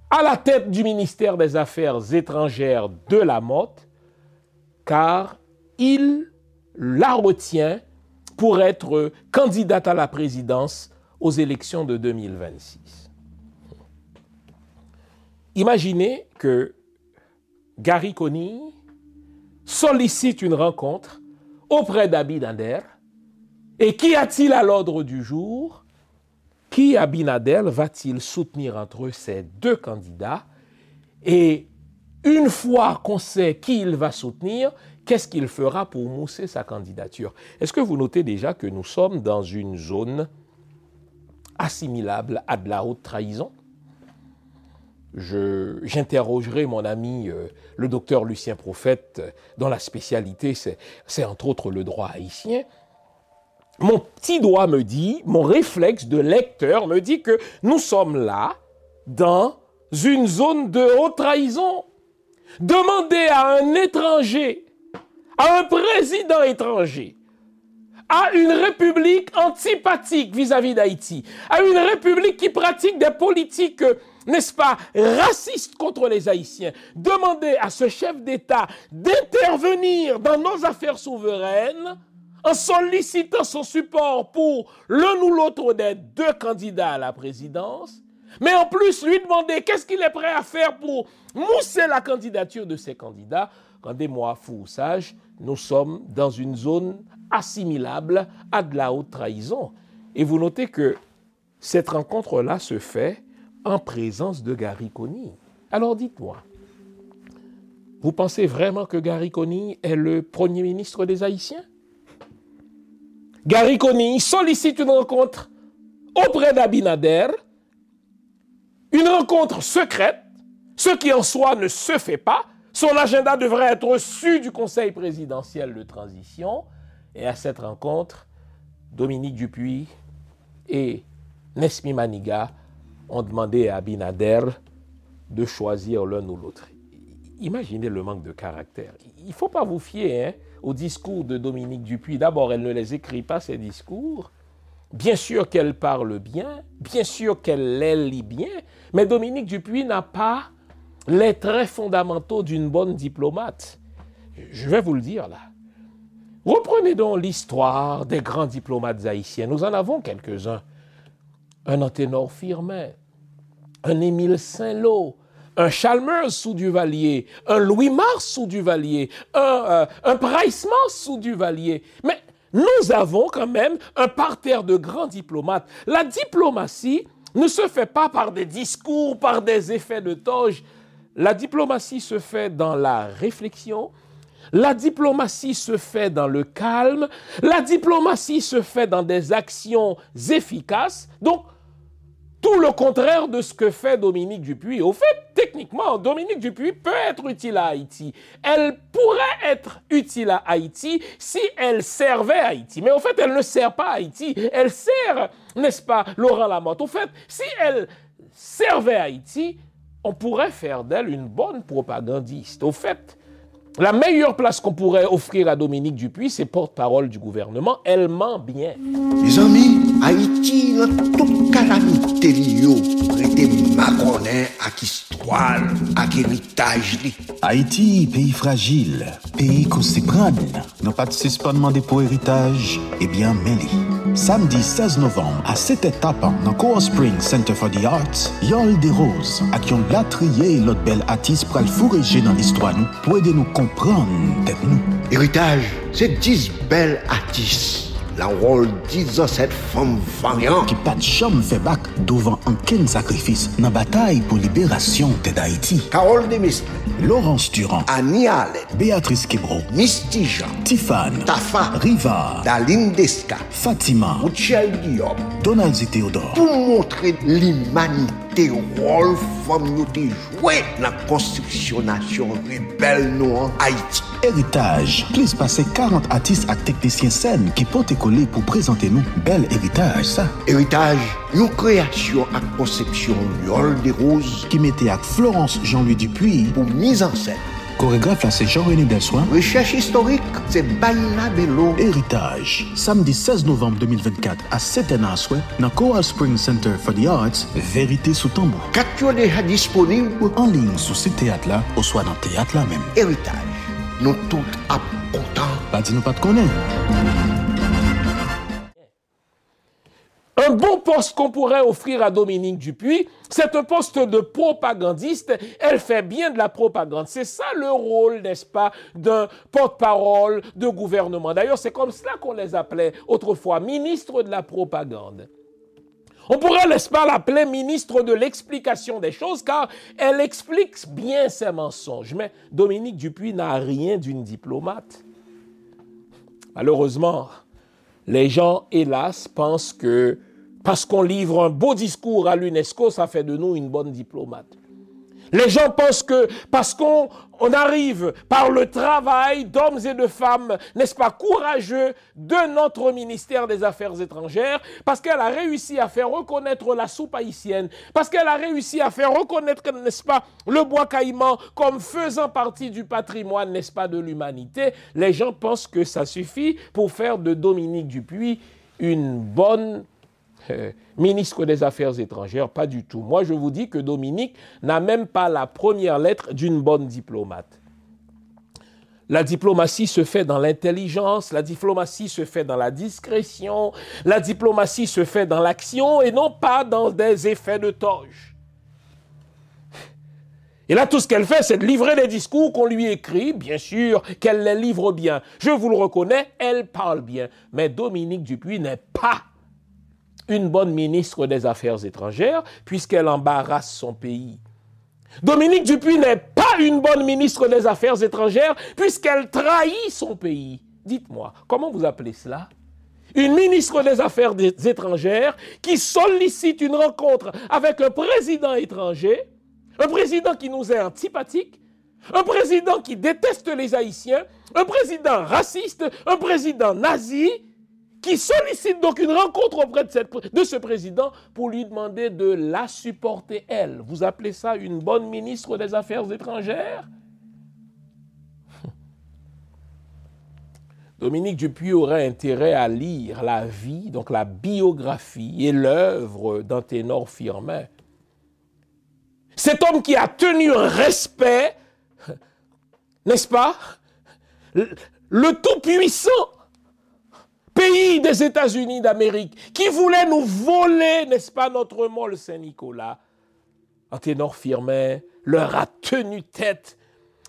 à la tête du ministère des Affaires étrangères de Lamotte, car il la retient pour être candidate à la présidence aux élections de 2026. Imaginez que Gary Conille sollicite une rencontre auprès d'Abinader, et qu'y a-t-il à l'ordre du jour? Qui Abinader va-t-il soutenir entre ces deux candidats? Et une fois qu'on sait qui il va soutenir, qu'est-ce qu'il fera pour mousser sa candidature? Est-ce que vous notez déjà que nous sommes dans une zone assimilable à de la haute trahison? j'interrogerai mon ami le docteur Lucien Prophète, dont la spécialité c'est entre autres le droit haïtien. Mon petit doigt me dit, mon réflexe de lecteur me dit que nous sommes là dans une zone de haute trahison. Demander à un étranger, à un président étranger, à une république antipathique vis-à-vis d'Haïti, à une république qui pratique des politiques, n'est-ce pas, racistes contre les Haïtiens, demander à ce chef d'État d'intervenir dans nos affaires souveraines en sollicitant son support pour l'un ou l'autre des deux candidats à la présidence, mais en plus lui demander qu'est-ce qu'il est prêt à faire pour mousser la candidature de ces candidats. Rendez-moi fou ou sage, nous sommes dans une zone assimilable à de la haute trahison. Et vous notez que cette rencontre-là se fait en présence de Gary Conille. Alors dites-moi, vous pensez vraiment que Gary Conille est le premier ministre des Haïtiens? Gary Conille sollicite une rencontre auprès d'Abinader, une rencontre secrète, ce qui en soi ne se fait pas. Son agenda devrait être reçu du Conseil présidentiel de transition. Et à cette rencontre, Dominique Dupuis et Nesmi Maniga ont demandé à Abinader de choisir l'un ou l'autre. Imaginez le manque de caractère. Il ne faut pas vous fier au discours de Dominique Dupuis. D'abord, elle ne les écrit pas, ces discours. Bien sûr qu'elle parle bien, bien sûr qu'elle les lit bien, mais Dominique Dupuis n'a pas les traits fondamentaux d'une bonne diplomate. Je vais vous le dire là. Reprenez donc l'histoire des grands diplomates haïtiens. Nous en avons quelques-uns. Un Anténor Firmin, un Émile Saint-Lô, un Chalmers sous Duvalier, un Louis-Mars sous Duvalier, un Price-Mars sous Duvalier. Mais nous avons quand même un parterre de grands diplomates. La diplomatie ne se fait pas par des discours, par des effets de toge. La diplomatie se fait dans la réflexion. La diplomatie se fait dans le calme. La diplomatie se fait dans des actions efficaces. Donc, tout le contraire de ce que fait Dominique Dupuis. Au fait, techniquement, Dominique Dupuis peut être utile à Haïti. Elle pourrait être utile à Haïti si elle servait Haïti. Mais au fait, elle ne sert pas Haïti. Elle sert, n'est-ce pas, Laurent Lamotte. Au fait, si elle servait Haïti, on pourrait faire d'elle une bonne propagandiste. Au fait, la meilleure place qu'on pourrait offrir à Dominique Dupuis, c'est porte-parole du gouvernement. Elle ment bien. Mes amis, Haïti, dans toute calamité, prêté Maconet à histoire, à héritage. Haïti, pays fragile, pays qu'on s'y prend. Nous pas de suspendement des pour héritage, eh bien, mêlé. Samedi 16 novembre, à cette étape, dans Coral Spring Center for the Arts, Yol des Roses, à qui on l'a trié l'autre belle artiste pour le fourrager dans l'histoire, nous, pour aider nous comprendre tête nous. Héritage, c'est 10 belles artistes. La rôle 10 ans cette femme variante qui pas de chambre fait bac devant un ken sacrifice dans la bataille pour libération d'Haïti. Carole Demestre, Laurence Durand, Annie Allen, Béatrice Kebro, Misty Jean, Tiffane, Tafa, Riva, Daline Desca, Fatima, Michel Guillaume. Donald Théodore. Pour montrer l'humanité, rôle femme nous te joué dans la construction nation rebelle nous en Haïti. Héritage, plus passer 40 artistes et techniciens scènes qui portent coller pour présenter nous bel héritage ça. Héritage, une création à conception Yol des Roses Qui mettait avec Florence Jean-Louis Dupuis. pour mise en scène. Chorégraphe là c'est Jean-René Delsoin. Recherche historique, c'est Baila Bello. Héritage, samedi 16 novembre 2024 à 7h à souhait dans Coral Spring Center for the Arts, Vérité sous tambour. Quatre déjà disponible. En ligne sur ce théâtre là, ou soit dans le théâtre là même. Héritage, nous tous à content. Pas dit nous pas de connaître. Un bon poste qu'on pourrait offrir à Dominique Dupuis, c'est un poste de propagandiste. Elle fait bien de la propagande. C'est ça le rôle, n'est-ce pas, d'un porte-parole de gouvernement. D'ailleurs, c'est comme cela qu'on les appelait autrefois, ministre de la propagande. On pourrait, n'est-ce pas, l'appeler ministre de l'explication des choses, car elle explique bien ses mensonges. Mais Dominique Dupuis n'a rien d'une diplomate. Malheureusement, les gens, hélas, pensent que parce qu'on livre un beau discours à l'UNESCO, ça fait de nous une bonne diplomate. Les gens pensent que parce qu'on arrive par le travail d'hommes et de femmes, n'est-ce pas, courageux de notre ministère des Affaires étrangères, parce qu'elle a réussi à faire reconnaître la soupe haïtienne, parce qu'elle a réussi à faire reconnaître, n'est-ce pas, le bois caïman comme faisant partie du patrimoine, n'est-ce pas, de l'humanité, les gens pensent que ça suffit pour faire de Dominique Dupuis une bonne ministre des Affaires étrangères. Pas du tout. Moi, je vous dis que Dominique n'a même pas la première lettre d'une bonne diplomate. La diplomatie se fait dans l'intelligence, la diplomatie se fait dans la discrétion, la diplomatie se fait dans l'action et non pas dans des effets de toge. Et là, tout ce qu'elle fait, c'est de livrer les discours qu'on lui écrit. Bien sûr qu'elle les livre bien. Je vous le reconnais, elle parle bien. Mais Dominique Dupuis n'est pas une bonne ministre des Affaires étrangères, puisqu'elle embarrasse son pays. Dominique Dupuis n'est pas une bonne ministre des Affaires étrangères, puisqu'elle trahit son pays. Dites-moi, comment vous appelez cela? Une ministre des Affaires étrangères qui sollicite une rencontre avec un président étranger, un président qui nous est antipathique, un président qui déteste les Haïtiens, un président raciste, un président nazi, qui sollicite donc une rencontre auprès de ce président pour lui demander de la supporter, elle. Vous appelez ça une bonne ministre des Affaires étrangères? Dominique Dupuis aurait intérêt à lire la vie, donc la biographie et l'œuvre d'Anténor Firmin. Cet homme qui a tenu un respect, n'est-ce pas, le tout-puissant pays des États-Unis d'Amérique, qui voulait nous voler, n'est-ce pas, notre mole Saint-Nicolas. Anténor Firmin leur a tenu tête.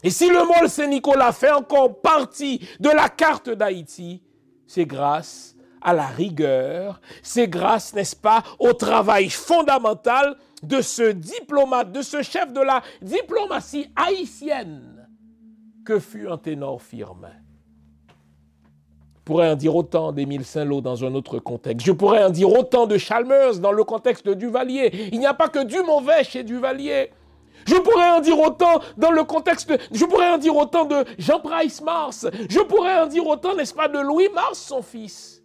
Et si le mole Saint-Nicolas fait encore partie de la carte d'Haïti, c'est grâce à la rigueur, c'est grâce, n'est-ce pas, au travail fondamental de ce diplomate, de ce chef de la diplomatie haïtienne que fut Anténor Firmin. Je pourrais en dire autant d'Émile Saint-Lô dans un autre contexte. Je pourrais en dire autant de Chalmers dans le contexte de Duvalier. Il n'y a pas que du mauvais chez Duvalier. Je pourrais en dire autant dans le contexte, je pourrais en dire autant de Jean Price Mars. Je pourrais en dire autant, n'est-ce pas, de Louis Mars, son fils.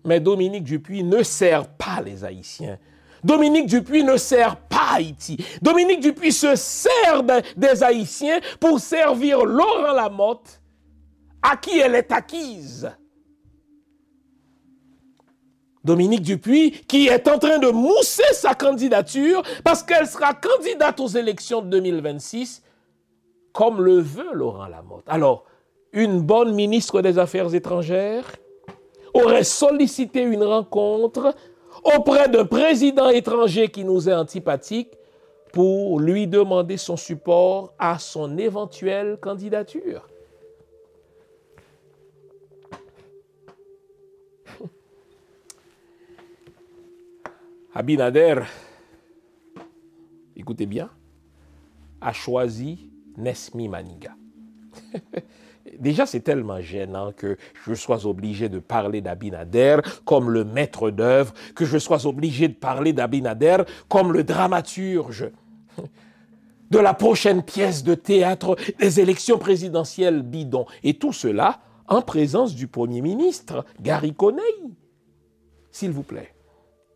Mais Dominique Dupuis ne sert pas les Haïtiens. Dominique Dupuis ne sert pas Haïti. Dominique Dupuis se sert des Haïtiens pour servir Laurent Lamotte, à qui elle est acquise. Dominique Dupuis, qui est en train de mousser sa candidature parce qu'elle sera candidate aux élections de 2026, comme le veut Laurent Lamotte. Alors, une bonne ministre des Affaires étrangères aurait sollicité une rencontre auprès d'un président étranger qui nous est antipathique pour lui demander son support à son éventuelle candidature. Abinader, écoutez bien, a choisi Nesmi Maniga. Déjà, c'est tellement gênant que je sois obligé de parler d'Abinader comme le maître d'œuvre, que je sois obligé de parler d'Abinader comme le dramaturge de la prochaine pièce de théâtre des élections présidentielles bidon. Et tout cela en présence du Premier ministre, Gary Coney. S'il vous plaît.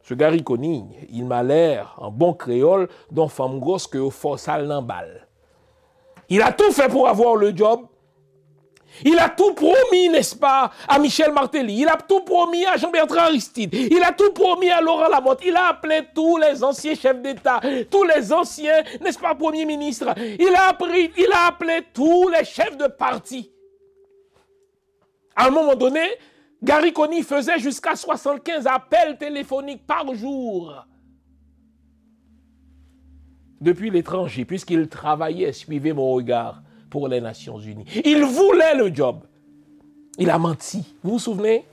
Ce Gary Coney, il m'a l'air, en bon créole, d'un femme grosse que au fossal n'emballe. Il a tout fait pour avoir le job. Il a tout promis, n'est-ce pas, à Michel Martelly. Il a tout promis à Jean-Bertrand Aristide. Il a tout promis à Laurent Lamotte. Il a appelé tous les anciens chefs d'État, tous les anciens, n'est-ce pas, premiers ministres. Il a appelé tous les chefs de parti. À un moment donné, Gary Coney faisait jusqu'à 75 appels téléphoniques par jour. Depuis l'étranger, puisqu'il travaillait, suivez mon regard, pour les Nations Unies. Il voulait le job. Il a menti. Vous vous souvenez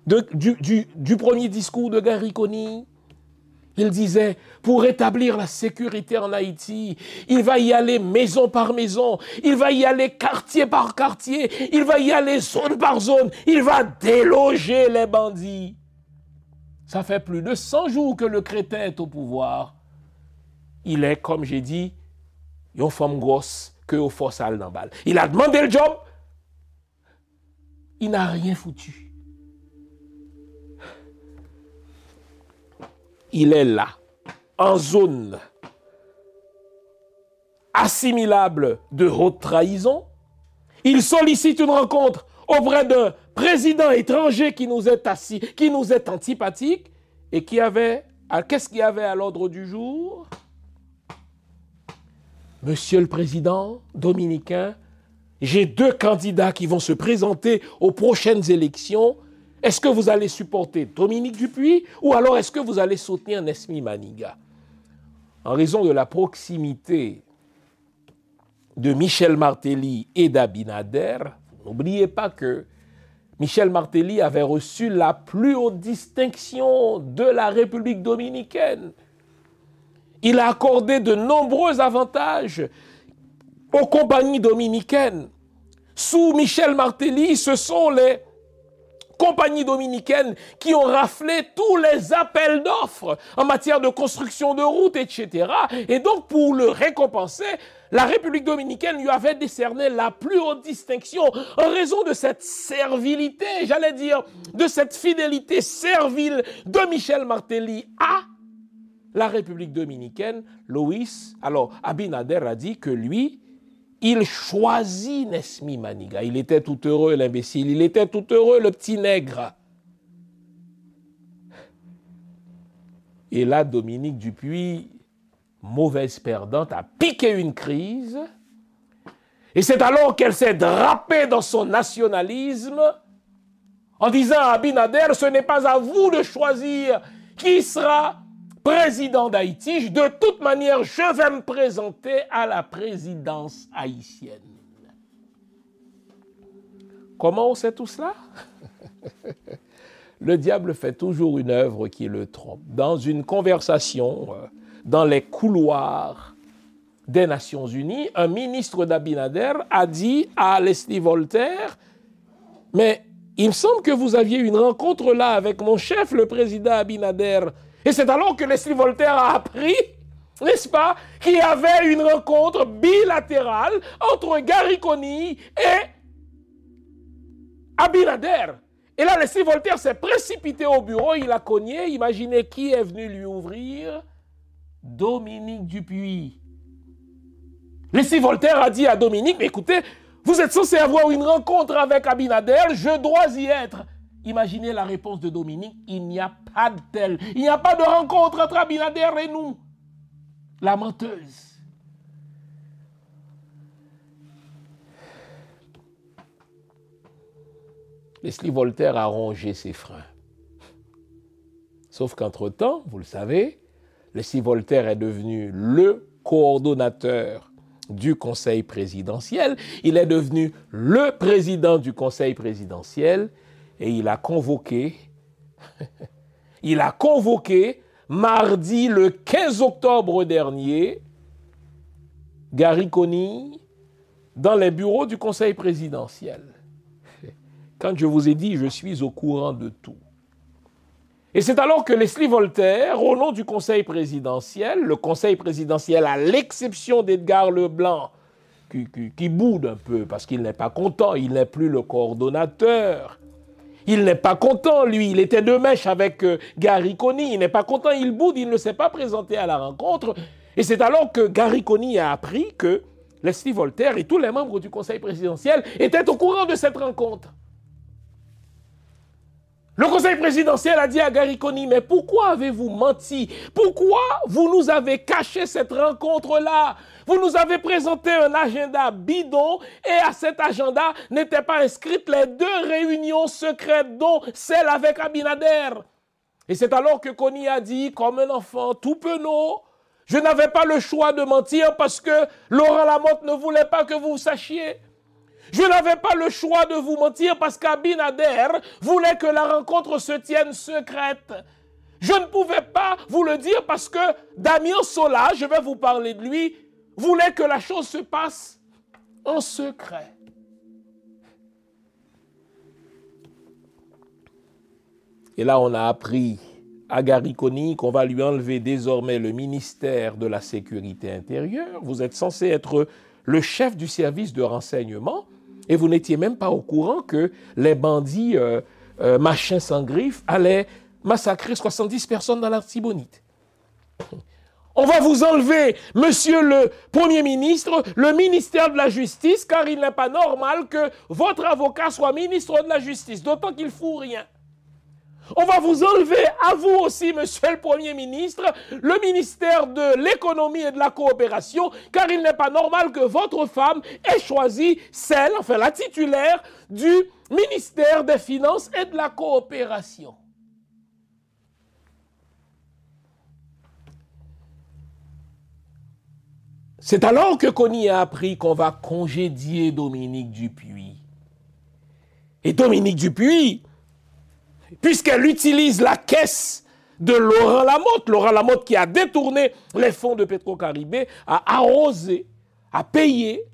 du premier discours de Gary Coney? Il disait, pour rétablir la sécurité en Haïti, il va y aller maison par maison, il va y aller quartier par quartier, il va y aller zone par zone, il va déloger les bandits. Ça fait plus de 100 jours que le crétin est au pouvoir. Il est, comme j'ai dit, une femme grosse que au force à l'embal. Il a demandé le job. Il n'a rien foutu. Il est là, en zone assimilable de haute trahison. Il sollicite une rencontre auprès d'un président étranger qui nous est antipathique et qu'est-ce qu'il y avait à l'ordre du jour? Monsieur le Président dominicain, j'ai 2 candidats qui vont se présenter aux prochaines élections. Est-ce que vous allez supporter Dominique Dupuis ou alors est-ce que vous allez soutenir Nesmi Maniga? En raison de la proximité de Michel Martelly et d'Abinader, n'oubliez pas que Michel Martelly avait reçu la plus haute distinction de la République dominicaine. Il a accordé de nombreux avantages aux compagnies dominicaines. Sous Michel Martelly, ce sont les compagnies dominicaines qui ont raflé tous les appels d'offres en matière de construction de routes, etc. Et donc, pour le récompenser, la République dominicaine lui avait décerné la plus haute distinction en raison de cette servilité, j'allais dire, de cette fidélité servile de Michel Martelly à la République dominicaine. Abinader a dit que lui, il choisit Nesmi Maniga. Il était tout heureux, l'imbécile. Il était tout heureux, le petit nègre. Et là, Dominique Dupuis, mauvaise perdante, a piqué une crise. Et c'est alors qu'elle s'est drapée dans son nationalisme en disant à Abinader, ce n'est pas à vous de choisir qui sera président d'Haïti. De toute manière, je vais me présenter à la présidence haïtienne. Comment on sait tout cela? Le diable fait toujours une œuvre qui le trompe. Dans une conversation dans les couloirs des Nations Unies, un ministre d'Abinader a dit à Leslie Voltaire, « Mais il me semble que vous aviez une rencontre là avec mon chef, le président Abinader. » Et c'est alors que Leslie Voltaire a appris, n'est-ce pas, qu'il y avait une rencontre bilatérale entre Gary Conille et Abinader. Et là, Leslie Voltaire s'est précipité au bureau, il a cogné. Imaginez qui est venu lui ouvrir? Dominique Dupuis. Leslie Voltaire a dit à Dominique, mais écoutez, vous êtes censé avoir une rencontre avec Abinader, je dois y être. Imaginez la réponse de Dominique, il n'y a pas de tel. Il n'y a pas de rencontre entre Abinader et nous. La menteuse. Leslie Voltaire a rongé ses freins. Sauf qu'entre-temps, vous le savez, Leslie Voltaire est devenu le coordonnateur du Conseil présidentiel. Il est devenu le président du Conseil présidentiel et il a convoqué mardi le 15 octobre dernier Gary Conille dans les bureaux du Conseil présidentiel. Quand je vous ai dit, je suis au courant de tout. Et c'est alors que Leslie Voltaire, au nom du Conseil présidentiel, le Conseil présidentiel, à l'exception d'Edgar Leblanc, qui boude un peu parce qu'il n'est pas content, il n'est plus le coordonnateur. Il n'est pas content, lui, il était de mèche avec Gary Conille, il n'est pas content, il boude, il ne s'est pas présenté à la rencontre. Et c'est alors que Gary Conille a appris que Leslie Voltaire et tous les membres du Conseil présidentiel étaient au courant de cette rencontre. Le Conseil présidentiel a dit à Gary Conille, mais pourquoi avez-vous menti? Pourquoi vous nous avez caché cette rencontre-là? Vous nous avez présenté un agenda bidon et à cet agenda n'étaient pas inscrites les 2 réunions secrètes, dont celle avec Abinader. Et c'est alors que Conille a dit, comme un enfant tout penaud, je n'avais pas le choix de mentir parce que Laurent Lamotte ne voulait pas que vous sachiez. Je n'avais pas le choix de vous mentir parce qu'Abinader voulait que la rencontre se tienne secrète. Je ne pouvais pas vous le dire parce que Damien Sola, je vais vous parler de lui, voulait que la chose se passe en secret. Et là, on a appris à Gary Coney qu'on va lui enlever désormais le ministère de la Sécurité intérieure. Vous êtes censé être le chef du service de renseignement et vous n'étiez même pas au courant que les bandits machins sans griffes allaient massacrer 70 personnes dans l'Artibonite. On va vous enlever, monsieur le Premier ministre, le ministère de la Justice, car il n'est pas normal que votre avocat soit ministre de la Justice, d'autant qu'il ne fout rien. On va vous enlever à vous aussi, monsieur le Premier ministre, le ministère de l'économie et de la coopération, car il n'est pas normal que votre femme ait choisi la titulaire du ministère des Finances et de la coopération. C'est alors que Coney a appris qu'on va congédier Dominique Dupuis. Et Dominique Dupuis, puisqu'elle utilise la caisse de Laurent Lamotte qui a détourné les fonds de Petro-Caribé, a arrosé, a payé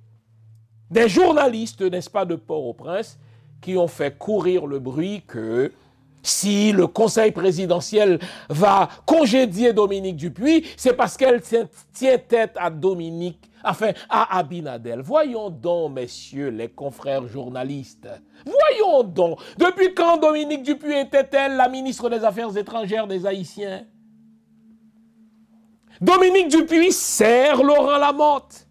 des journalistes, n'est-ce pas, de Port-au-Prince, qui ont fait courir le bruit que si le conseil présidentiel va congédier Dominique Dupuis, c'est parce qu'elle tient tête à à Abinadel. Voyons donc, messieurs les confrères journalistes. Voyons donc, depuis quand Dominique Dupuis était-elle la ministre des Affaires étrangères des Haïtiens? Dominique Dupuis sert Laurent Lamotte.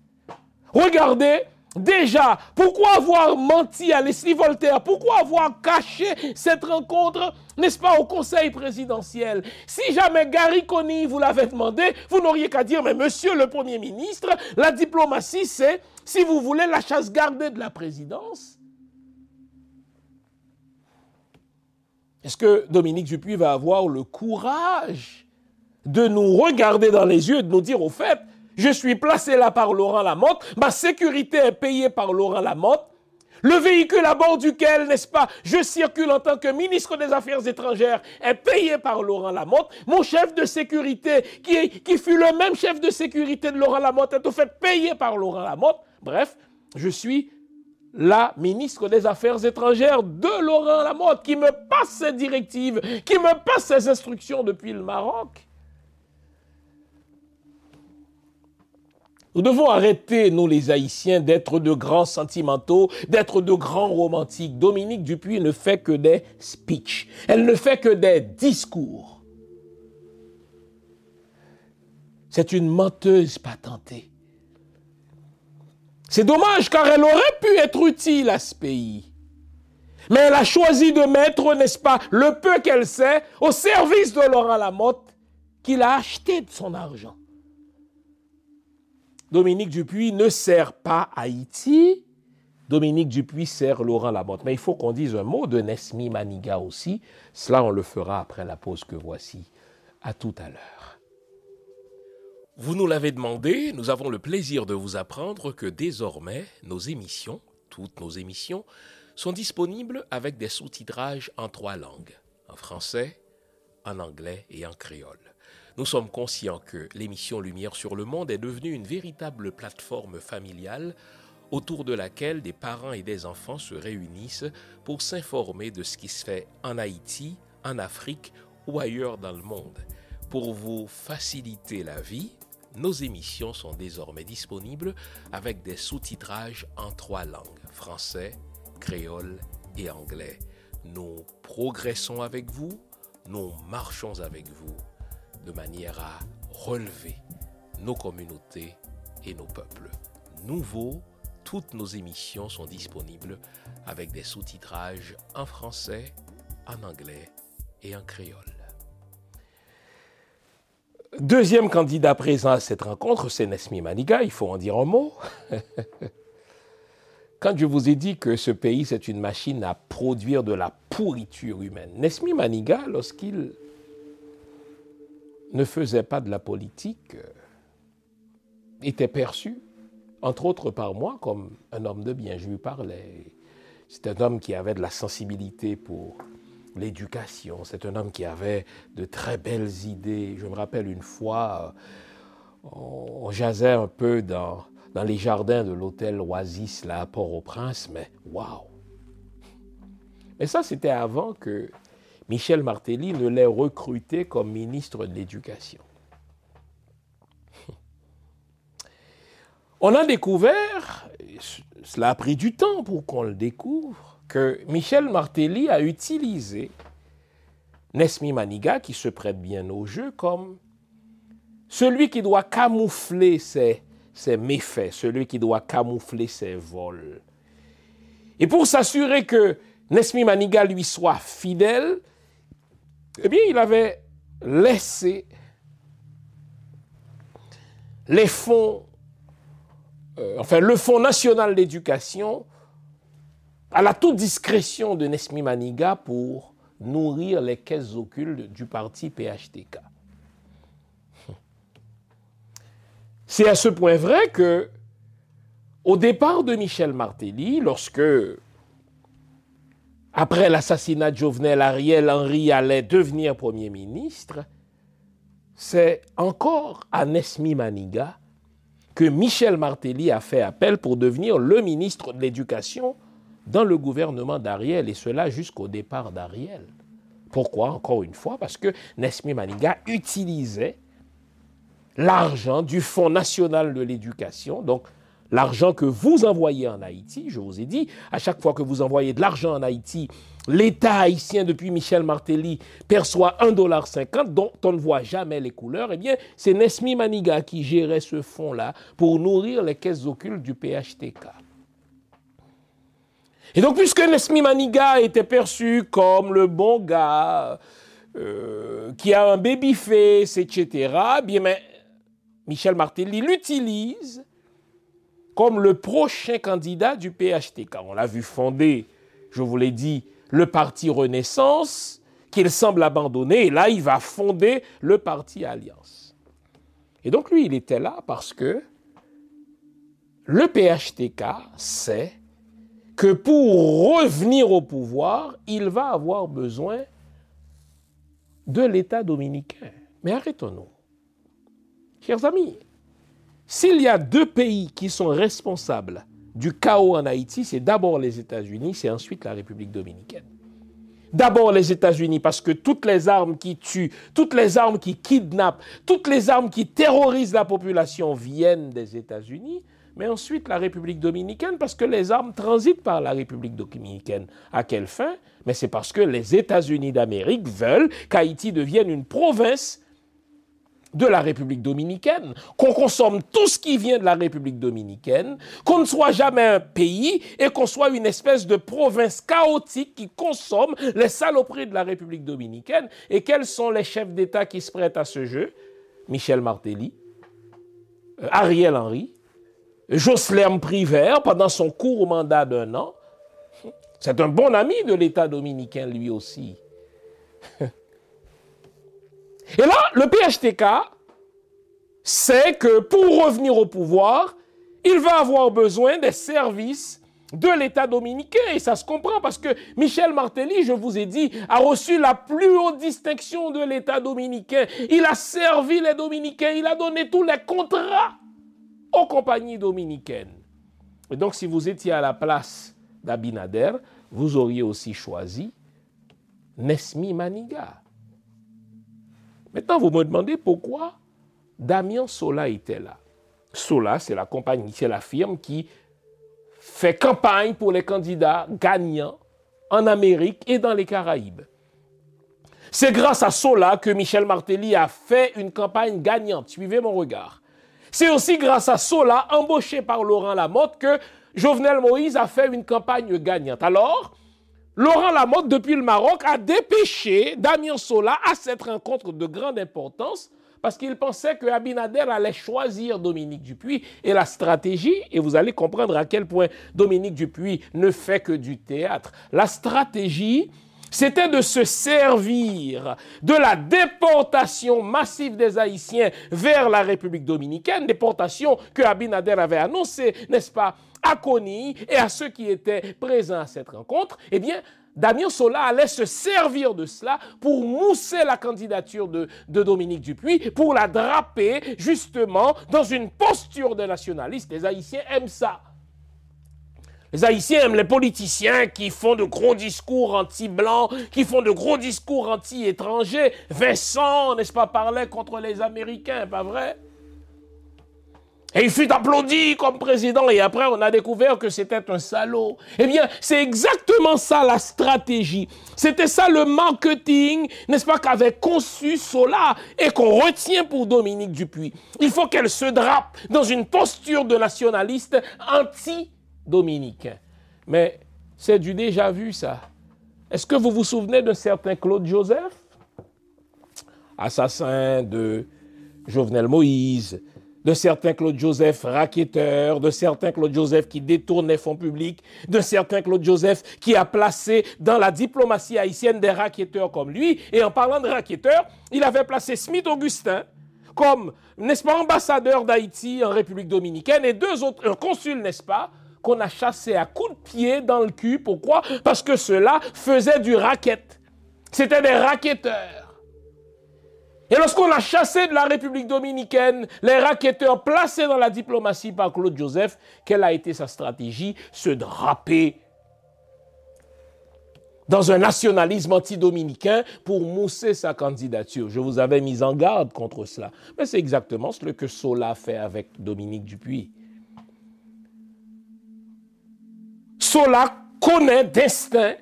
Regardez, déjà, pourquoi avoir menti à Leslie Voltaire? Pourquoi avoir caché cette rencontre, n'est-ce pas, au Conseil présidentiel? Si jamais Gary Coney vous l'avait demandé, vous n'auriez qu'à dire, mais monsieur le Premier ministre, la diplomatie, c'est, si vous voulez, la chasse gardée de la présidence. Est-ce que Dominique Dupuis va avoir le courage de nous regarder dans les yeux et de nous dire, au fait, je suis placé là par Laurent Lamotte, ma sécurité est payée par Laurent Lamotte, le véhicule à bord duquel, n'est-ce pas, je circule en tant que ministre des Affaires étrangères est payé par Laurent Lamotte, mon chef de sécurité, qui fut le même chef de sécurité de Laurent Lamotte, est au fait payé par Laurent Lamotte. Bref, je suis la ministre des Affaires étrangères de Laurent Lamotte, qui me passe ses directives, qui me passe ses instructions depuis le Maroc. Nous devons arrêter, nous les Haïtiens, d'être de grands sentimentaux, d'être de grands romantiques. Dominique Dupuis ne fait que des speeches. Elle ne fait que des discours. C'est une menteuse patentée. C'est dommage car elle aurait pu être utile à ce pays. Mais elle a choisi de mettre, n'est-ce pas, le peu qu'elle sait au service de Laurent Lamotte qu'il a acheté de son argent. Dominique Dupuis ne sert pas Haïti, Dominique Dupuis sert Laurent Lamotte. Mais il faut qu'on dise un mot de Nesmi Maniga aussi. Cela, on le fera après la pause que voici. À tout à l'heure. Vous nous l'avez demandé, nous avons le plaisir de vous apprendre que désormais, nos émissions, toutes nos émissions, sont disponibles avec des sous-titrages en 3 langues, en français, en anglais et en créole. Nous sommes conscients que l'émission Lumière sur le monde est devenue une véritable plateforme familiale autour de laquelle des parents et des enfants se réunissent pour s'informer de ce qui se fait en Haïti, en Afrique ou ailleurs dans le monde. Pour vous faciliter la vie, nos émissions sont désormais disponibles avec des sous-titrages en 3 langues, français, créole et anglais. Nous progressons avec vous, nous marchons avec vous, de manière à relever nos communautés et nos peuples. Nouveau, toutes nos émissions sont disponibles avec des sous-titrages en français, en anglais et en créole. Deuxième candidat présent à cette rencontre, c'est Nesmi Maniga, il faut en dire un mot. Quand je vous ai dit que ce pays, c'est une machine à produire de la pourriture humaine, Nesmi Maniga, lorsqu'il ne faisait pas de la politique, était perçu, entre autres par moi, comme un homme de bien. Je lui parlais. C'est un homme qui avait de la sensibilité pour l'éducation. C'est un homme qui avait de très belles idées. Je me rappelle une fois, on jasait un peu dans les jardins de l'hôtel Oasis, là, à Port-au-Prince, mais waouh! Mais ça, c'était avant que Michel Martelly ne l'ait recruté comme ministre de l'Éducation. On a découvert, cela a pris du temps pour qu'on le découvre, que Michel Martelly a utilisé Nesmi Maniga, qui se prête bien au jeu, comme celui qui doit camoufler ses méfaits, celui qui doit camoufler ses vols. Et pour s'assurer que Nesmi Maniga lui soit fidèle, eh bien, il avait laissé les fonds, le Fonds national d'éducation à la toute discrétion de Nesmi Maniga pour nourrir les caisses occultes du parti PHTK. C'est à ce point vrai que, au départ de Michel Martelly, lorsque, après l'assassinat de Jovenel, Ariel Henry allait devenir Premier ministre, c'est encore à Nesmi Maniga que Michel Martelly a fait appel pour devenir le ministre de l'Éducation dans le gouvernement d'Ariel, et cela jusqu'au départ d'Ariel. Pourquoi? Encore une fois, parce que Nesmi Maniga utilisait l'argent du Fonds national de l'éducation, donc l'argent que vous envoyez en Haïti. Je vous ai dit, à chaque fois que vous envoyez de l'argent en Haïti, l'État haïtien, depuis Michel Martelly, perçoit $1,50 dont on ne voit jamais les couleurs. Eh bien, c'est Nesmi Maniga qui gérait ce fonds-là pour nourrir les caisses occultes du PHTK. Et donc, puisque Nesmi Maniga était perçu comme le bon gars, qui a un baby-face, etc., bien, mais Michel Martelly l'utilise comme le prochain candidat du PHTK. On l'a vu fonder, je vous l'ai dit, le parti Renaissance, qu'il semble abandonner, et là, il va fonder le parti Alliance. Et donc, lui, il était là parce que le PHTK sait que pour revenir au pouvoir, il va avoir besoin de l'État dominicain. Mais arrêtons-nous. Chers amis, s'il y a deux pays qui sont responsables du chaos en Haïti, c'est d'abord les États-Unis, c'est ensuite la République dominicaine. D'abord les États-Unis, parce que toutes les armes qui tuent, toutes les armes qui kidnappent, toutes les armes qui terrorisent la population viennent des États-Unis, mais ensuite la République dominicaine, parce que les armes transitent par la République dominicaine. À quelle fin? Mais c'est parce que les États-Unis d'Amérique veulent qu'Haïti devienne une province de la République dominicaine, qu'on consomme tout ce qui vient de la République dominicaine, qu'on ne soit jamais un pays et qu'on soit une espèce de province chaotique qui consomme les saloperies de la République dominicaine. Et quels sont les chefs d'État qui se prêtent à ce jeu? Michel Martelly, Ariel Henry, Jocelyn Privert pendant son court mandat d'1 an. C'est un bon ami de l'État dominicain lui aussi. Et là, le PHTK sait que pour revenir au pouvoir, il va avoir besoin des services de l'État dominicain. Et ça se comprend parce que Michel Martelly, je vous ai dit, a reçu la plus haute distinction de l'État dominicain. Il a servi les Dominicains, il a donné tous les contrats aux compagnies dominicaines. Et donc, si vous étiez à la place d'Abinader, vous auriez aussi choisi Nesmi Maniga. Maintenant, vous me demandez pourquoi Damien Sola était là. Sola, c'est la compagnie, c'est la firme qui fait campagne pour les candidats gagnants en Amérique et dans les Caraïbes. C'est grâce à Sola que Michel Martelly a fait une campagne gagnante. Suivez mon regard. C'est aussi grâce à Sola, embauché par Laurent Lamotte, que Jovenel Moïse a fait une campagne gagnante. Alors, Laurent Lamotte, depuis le Maroc, a dépêché Damien Sola à cette rencontre de grande importance parce qu'il pensait que Abinader allait choisir Dominique Dupuy et la stratégie, et vous allez comprendre à quel point Dominique Dupuy ne fait que du théâtre. La stratégie, c'était de se servir de la déportation massive des Haïtiens vers la République dominicaine, déportation que Abinader avait annoncée, n'est-ce pas, à Kony et à ceux qui étaient présents à cette rencontre. Eh bien, Damien Sola allait se servir de cela pour mousser la candidature de Dominique Dupuy, pour la draper justement dans une posture de nationaliste. Les Haïtiens aiment ça. Les Haïtiens aiment les politiciens qui font de gros discours anti-blancs, qui font de gros discours anti-étrangers. Vincent, n'est-ce pas, parlait contre les Américains, pas vrai? Et il fut applaudi comme président et après on a découvert que c'était un salaud. Eh bien, c'est exactement ça la stratégie. C'était ça le marketing, n'est-ce pas, qu'avait conçu Sola et qu'on retient pour Dominique Dupuis. Il faut qu'elle se drape dans une posture de nationaliste anti-dominicain. Mais c'est du déjà vu ça. Est-ce que vous vous souvenez d'un certain Claude Joseph, assassin de Jovenel Moïse, de certains Claude Joseph racketteur, de certains Claude Joseph qui détournent les fonds publics, de certains Claude Joseph qui a placé dans la diplomatie haïtienne des racketteurs comme lui. Et en parlant de racketteurs, il avait placé Smith Augustin comme, n'est-ce pas, ambassadeur d'Haïti en République dominicaine et deux autres, un consul, n'est-ce pas, qu'on a chassé à coups de pied dans le cul. Pourquoi? Parce que ceux-là faisaient du racket. C'était des racketteurs. Et lorsqu'on a chassé de la République dominicaine les racketteurs placés dans la diplomatie par Claude Joseph, quelle a été sa stratégie? Se draper dans un nationalisme anti-dominicain pour mousser sa candidature. Je vous avais mis en garde contre cela. Mais c'est exactement ce que Sola fait avec Dominique Dupuis. Sola connaît d'instinct,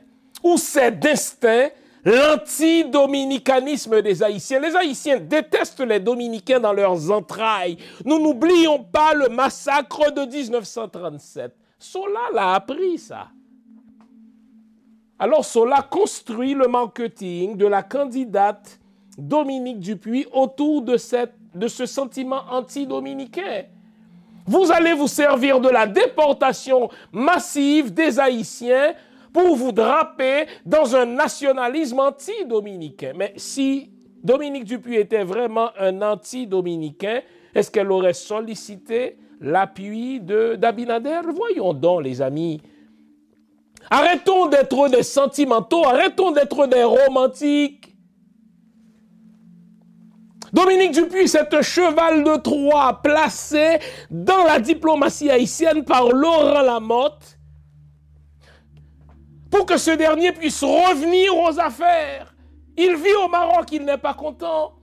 ou c'est d'instinct, l'anti-dominicanisme des Haïtiens. Les Haïtiens détestent les Dominicains dans leurs entrailles. Nous n'oublions pas le massacre de 1937. Sola l'a appris, ça. Alors Sola construit le marketing de la candidate Dominique Dupuis autour de ce sentiment anti-dominicain. Vous allez vous servir de la déportation massive des Haïtiens pour vous draper dans un nationalisme anti-dominicain. Mais si Dominique Dupuis était vraiment un anti-dominicain, est-ce qu'elle aurait sollicité l'appui d'Abinader? Voyons donc, les amis. Arrêtons d'être des sentimentaux, arrêtons d'être des romantiques. Dominique Dupuis, c'est un cheval de Troie placé dans la diplomatie haïtienne par Laurent Lamotte, pour que ce dernier puisse revenir aux affaires. Il vit au Maroc, il n'est pas content.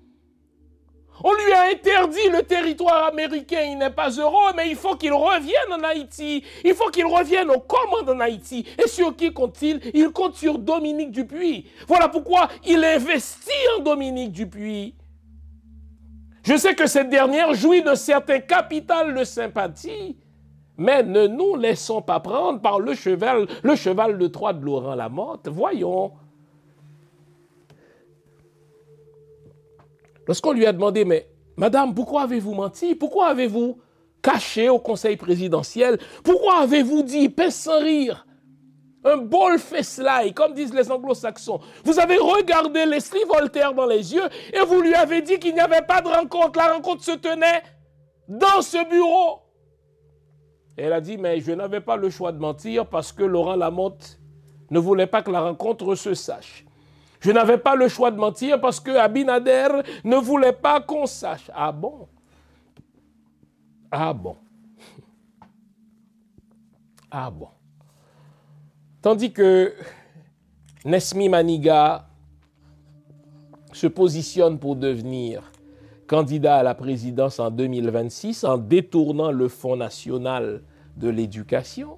On lui a interdit le territoire américain, il n'est pas heureux, mais il faut qu'il revienne en Haïti. Il faut qu'il revienne aux commandes en Haïti. Et sur qui compte-t-il? Il compte sur Dominique Dupuis. Voilà pourquoi il investit en Dominique Dupuis. Je sais que cette dernière jouit d'un certain capital de sympathie, mais ne nous laissons pas prendre par le cheval de Troie de Laurent Lamotte. Voyons. Lorsqu'on lui a demandé, mais madame, pourquoi avez-vous menti? Pourquoi avez-vous caché au conseil présidentiel? Pourquoi avez-vous dit, pince sans rire, un bald-face lie, comme disent les anglo-saxons? Vous avez regardé Leslie Voltaire dans les yeux et vous lui avez dit qu'il n'y avait pas de rencontre. La rencontre se tenait dans ce bureau. Et elle a dit, mais je n'avais pas le choix de mentir parce que Laurent Lamotte ne voulait pas que la rencontre se sache. Je n'avais pas le choix de mentir parce que Abinader ne voulait pas qu'on sache. Ah bon? Ah bon? Ah bon? Tandis que Nesmi Maniga se positionne pour devenir candidat à la présidence en 2026 en détournant le Fonds national de l'éducation.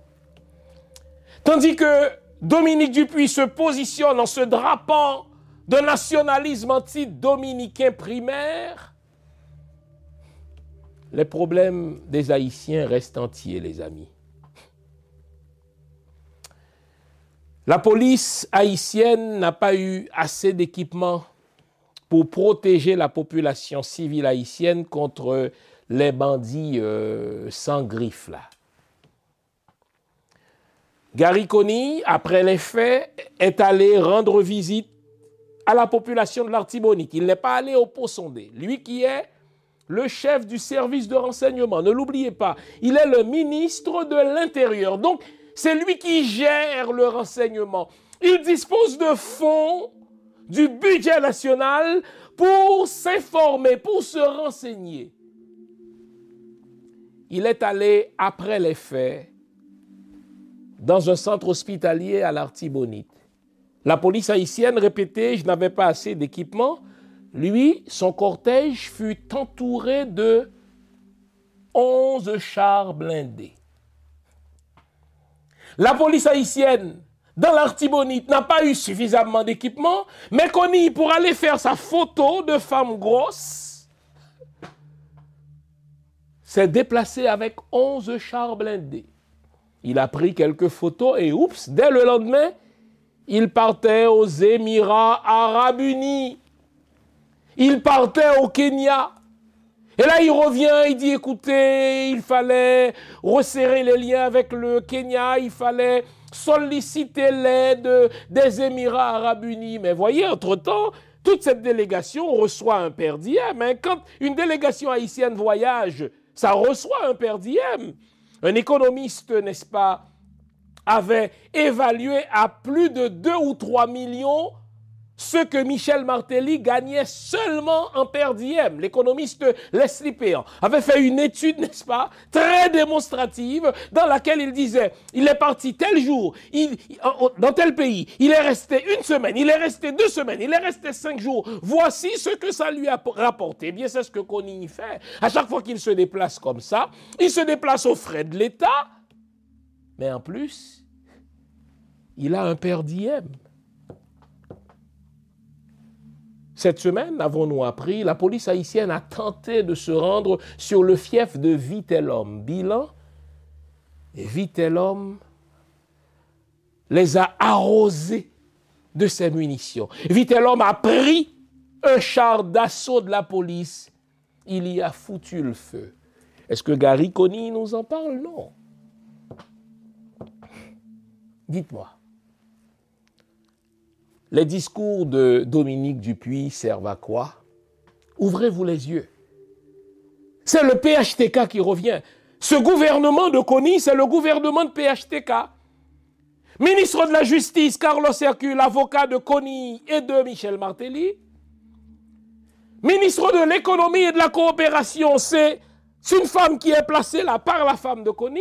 Tandis que Dominique Dupuis se positionne en se drapant de nationalisme anti-dominicain primaire, les problèmes des Haïtiens restent entiers, les amis. La police haïtienne n'a pas eu assez d'équipements pour protéger la population civile haïtienne contre les bandits sans griffes, là. Gary Coney, après les faits, est allé rendre visite à la population de l'Artibonite. Il n'est pas allé au Pot-Sondé. Lui qui est le chef du service de renseignement, ne l'oubliez pas, il est le ministre de l'Intérieur. Donc, c'est lui qui gère le renseignement. Il dispose de fonds du budget national pour s'informer, pour se renseigner. Il est allé, après les faits, dans un centre hospitalier à l'Artibonite. La police haïtienne répétait « Je n'avais pas assez d'équipement ». Lui, son cortège fut entouré de 11 chars blindés. La police haïtienne, dans l'Artibonite, n'a pas eu suffisamment d'équipement, mais Kony, pour aller faire sa photo de femme grosse, s'est déplacé avec 11 chars blindés. Il a pris quelques photos et oups, dès le lendemain, il partait aux Émirats Arabes Unis. Il partait au Kenya. Et là, il revient, il dit, écoutez, il fallait resserrer les liens avec le Kenya, il fallait solliciter l'aide des Émirats Arabes Unis. Mais voyez, entre-temps, toute cette délégation reçoit un per diem. Hein. Quand une délégation haïtienne voyage, ça reçoit un per diem. Un économiste, n'est-ce pas, avait évalué à plus de 2 ou 3 millions ce que Michel Martelly gagnait seulement en per diem. L'économiste Leslie Péan avait fait une étude, n'est-ce pas, très démonstrative, dans laquelle il disait, il est parti tel jour, dans tel pays, il est resté 1 semaine, il est resté 2 semaines, il est resté 5 jours. Voici ce que ça lui a rapporté. Eh bien, c'est ce que Kony fait. À chaque fois qu'il se déplace comme ça, il se déplace aux frais de l'État, mais en plus, il a un per diem. Cette semaine, avons-nous appris, la police haïtienne a tenté de se rendre sur le fief de Vitellum. Bilan, et Vitellum les a arrosés de ses munitions. Vitellum a pris un char d'assaut de la police. Il y a foutu le feu. Est-ce que Gary Kony nous en parle? Non. Dites-moi. Les discours de Dominique Dupuis servent à quoi? Ouvrez-vous les yeux. C'est le PHTK qui revient. Ce gouvernement de Kony, c'est le gouvernement de PHTK. Ministre de la Justice, Carlos Hercule, avocat de Kony et de Michel Martelly. Ministre de l'Économie et de la Coopération, c'est une femme qui est placée là par la femme de Kony.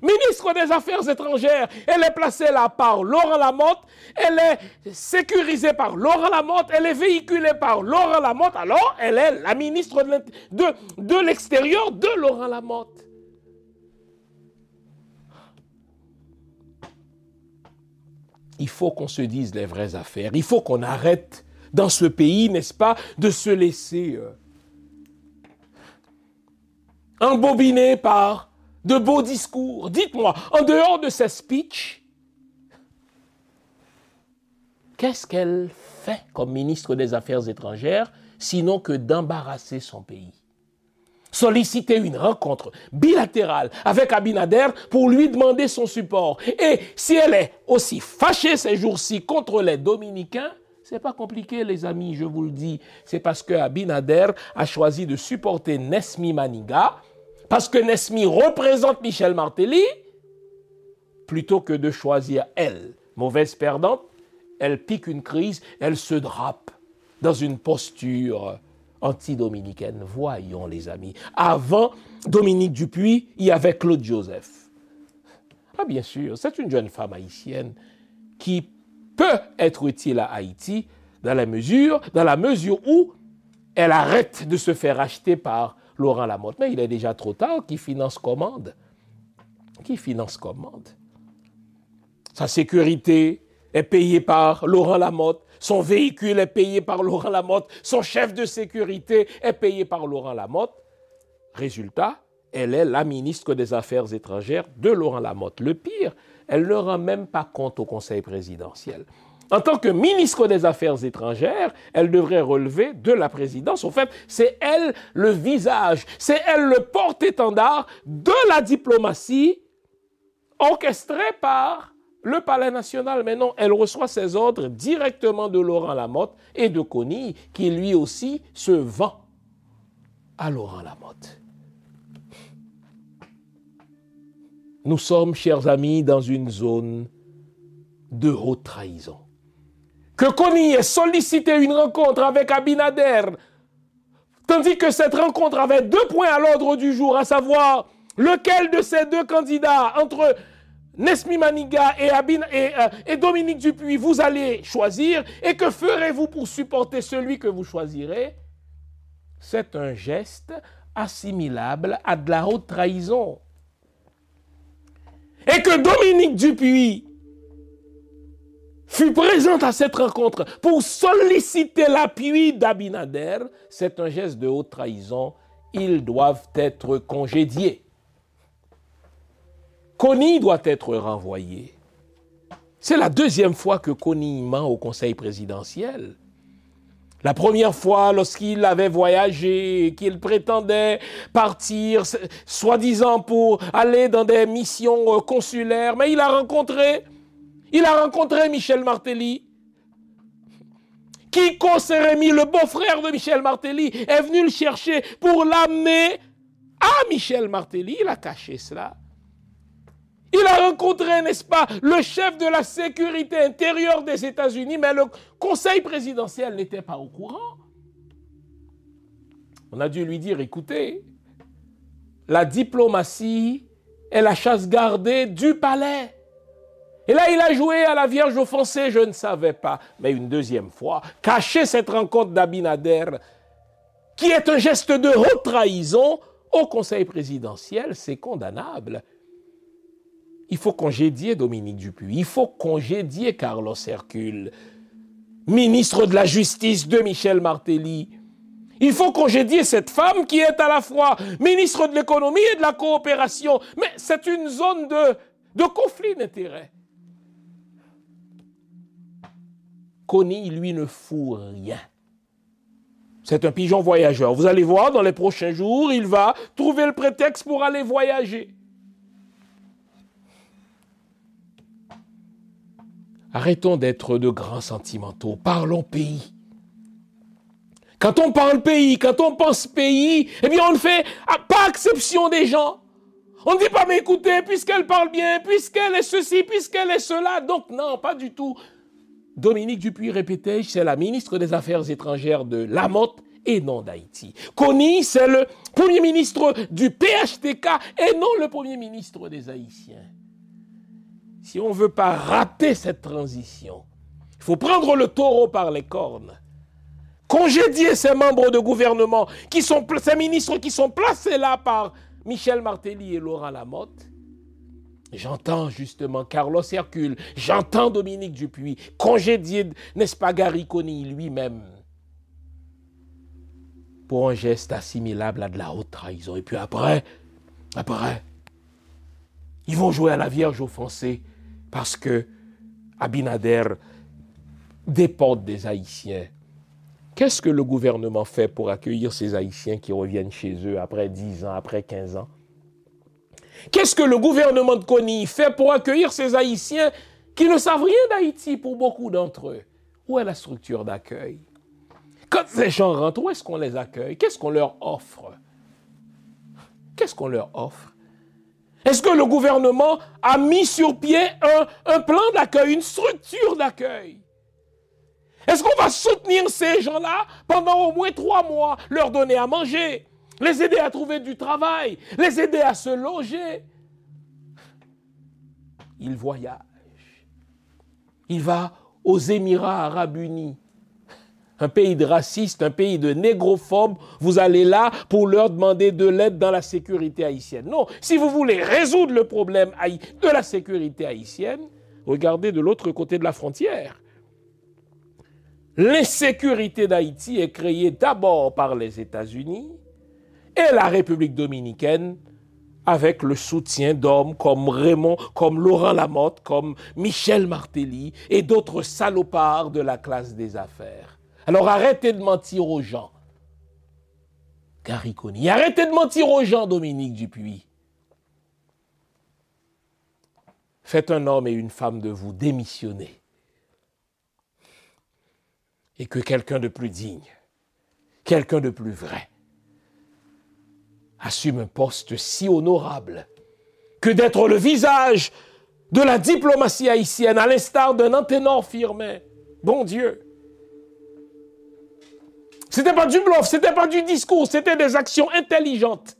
Ministre des Affaires étrangères, elle est placée là par Laurent Lamotte, elle est sécurisée par Laurent Lamotte, elle est véhiculée par Laurent Lamotte, alors elle est la ministre de l'extérieur de Laurent Lamotte. Il faut qu'on se dise les vraies affaires, il faut qu'on arrête dans ce pays, n'est-ce pas, de se laisser embobiner par de beaux discours. Dites-moi, en dehors de ces speeches, qu'est-ce qu'elle fait comme ministre des Affaires étrangères, sinon que d'embarrasser son pays? Solliciter une rencontre bilatérale avec Abinader pour lui demander son support. Et si elle est aussi fâchée ces jours-ci contre les Dominicains, c'est pas compliqué, les amis, je vous le dis. C'est parce que Abinader a choisi de supporter Nesmi Maniga, parce que Nesmi représente Michel Martelly, plutôt que de choisir elle. Mauvaise perdante, elle pique une crise, elle se drape dans une posture anti-dominicaine. Voyons, les amis. Avant Dominique Dupuis, il y avait Claude Joseph. Ah, bien sûr, c'est une jeune femme haïtienne qui peut être utile à Haïti dans la mesure où elle arrête de se faire acheter par Laurent Lamotte. Mais il est déjà trop tard. Qui finance commande? Qui finance commande? Sa sécurité est payée par Laurent Lamotte. Son véhicule est payé par Laurent Lamotte. Son chef de sécurité est payé par Laurent Lamotte. Résultat, elle est la ministre des Affaires étrangères de Laurent Lamotte. Le pire, elle ne rend même pas compte au Conseil présidentiel. En tant que ministre des Affaires étrangères, elle devrait relever de la présidence. En fait, c'est elle le visage, c'est elle le porte-étendard de la diplomatie orchestrée par le Palais national. Mais non, elle reçoit ses ordres directement de Laurent Lamotte et de Kony, qui lui aussi se vend à Laurent Lamotte. Nous sommes, chers amis, dans une zone de haute trahison. Que Kony ait sollicité une rencontre avec Abinader, tandis que cette rencontre avait 2 points à l'ordre du jour, à savoir lequel de ces 2 candidats, entre Nesmi Maniga et Dominique Dupuy, vous allez choisir. Et que ferez-vous pour supporter celui que vous choisirez? C'est un geste assimilable à de la haute trahison. Et que Dominique Dupuy fut présente à cette rencontre pour solliciter l'appui d'Abinader, c'est un geste de haute trahison. Ils doivent être congédiés. Kony doit être renvoyé. C'est la deuxième fois que Kony ment au Conseil présidentiel. La première fois, lorsqu'il avait voyagé, qu'il prétendait partir, soi-disant pour aller dans des missions consulaires, mais il a rencontré Michel Martelly. Kiko Sérémy, le beau-frère de Michel Martelly, est venu le chercher pour l'amener à Michel Martelly. Il a caché cela. Il a rencontré, n'est-ce pas, le chef de la sécurité intérieure des États-Unis, mais le Conseil présidentiel n'était pas au courant. On a dû lui dire, écoutez, la diplomatie est la chasse gardée du palais. Et là, il a joué à la Vierge offensée, je ne savais pas. Mais une deuxième fois, cacher cette rencontre d'Abinader, qui est un geste de haute trahison au Conseil présidentiel, c'est condamnable. Il faut congédier Dominique Dupuy, il faut congédier Carlos Hercule, ministre de la Justice de Michel Martelly. Il faut congédier cette femme qui est à la fois ministre de l'Économie et de la Coopération. Mais c'est une zone de conflit d'intérêts. Kony, lui, ne fout rien. C'est un pigeon voyageur. Vous allez voir, dans les prochains jours, il va trouver le prétexte pour aller voyager. Arrêtons d'être de grands sentimentaux. Parlons pays. Quand on parle pays, quand on pense pays, eh bien on ne fait pas exception des gens. On ne dit pas, mais écoutez, puisqu'elle parle bien, puisqu'elle est ceci, puisqu'elle est cela. Donc non, pas du tout. Dominique Dupuy, répétais-je, c'est la ministre des Affaires étrangères de Lamotte et non d'Haïti. Kony, c'est le premier ministre du PHTK et non le premier ministre des Haïtiens. Si on ne veut pas rater cette transition, il faut prendre le taureau par les cornes, congédier ces membres de gouvernement, ces ministres qui sont placés là par Michel Martelly et Laurent Lamotte. J'entends justement Carlos Hercule, j'entends Dominique Dupuy, congédier, n'est-ce pas, Gary Kony lui-même, pour un geste assimilable à de la haute trahison. Et puis après, ils vont jouer à la Vierge offensée parce que Abinader déporte des Haïtiens. Qu'est-ce que le gouvernement fait pour accueillir ces Haïtiens qui reviennent chez eux après 10 ans, après 15 ans? Qu'est-ce que le gouvernement de Kony fait pour accueillir ces Haïtiens qui ne savent rien d'Haïti pour beaucoup d'entre eux? Où est la structure d'accueil? Quand ces gens rentrent, où est-ce qu'on les accueille? Qu'est-ce qu'on leur offre? Qu'est-ce qu'on leur offre? Est-ce que le gouvernement a mis sur pied un plan d'accueil, une structure d'accueil? Est-ce qu'on va soutenir ces gens-là pendant au moins 3 mois, leur donner à manger, les aider à trouver du travail, les aider à se loger? Il voyage. Il va aux Émirats arabes unis. Un pays de racistes, un pays de négrophobes, vous allez là pour leur demander de l'aide dans la sécurité haïtienne. Non, si vous voulez résoudre le problème de la sécurité haïtienne, regardez de l'autre côté de la frontière. L'insécurité d'Haïti est créée d'abord par les États-Unis et la République dominicaine avec le soutien d'hommes comme Raymond, comme Laurent Lamotte, comme Michel Martelly et d'autres salopards de la classe des affaires. Alors arrêtez de mentir aux gens, Gary Kony. Arrêtez de mentir aux gens, Dominique Dupuy. Faites un homme et une femme de vous démissionner. Et que quelqu'un de plus digne, quelqu'un de plus vrai, assume un poste si honorable que d'être le visage de la diplomatie haïtienne, à l'instar d'un Anténor Firmin. Bon Dieu! C'était pas du bluff, c'était pas du discours, c'était des actions intelligentes.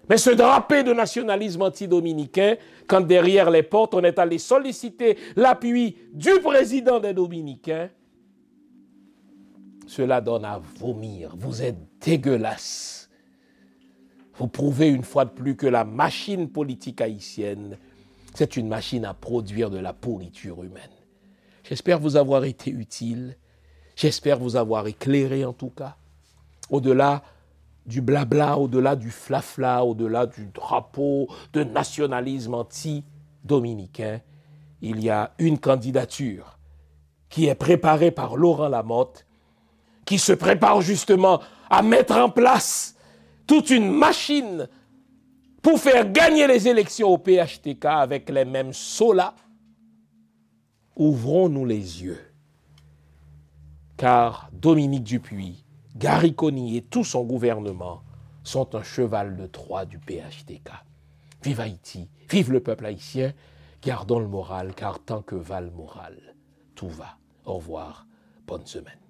Mais se draper de nationalisme anti-dominicain, quand derrière les portes, on est allé solliciter l'appui du président des Dominicains, cela donne à vomir. Vous êtes dégueulasse. Vous prouvez une fois de plus que la machine politique haïtienne, c'est une machine à produire de la pourriture humaine. J'espère vous avoir été utile. J'espère vous avoir éclairé en tout cas. Au-delà du blabla, au-delà du flafla, au-delà du drapeau de nationalisme anti-dominicain, il y a une candidature qui est préparée par Laurent Lamotte, qui se prépare justement à mettre en place toute une machine pour faire gagner les élections au PHTK avec les mêmes solas. Ouvrons-nous les yeux, car Dominique Dupuis, Gary Coney et tout son gouvernement sont un cheval de Troie du PHTK. Vive Haïti, vive le peuple haïtien, gardons le moral, car tant que va le moral, tout va. Au revoir, bonne semaine.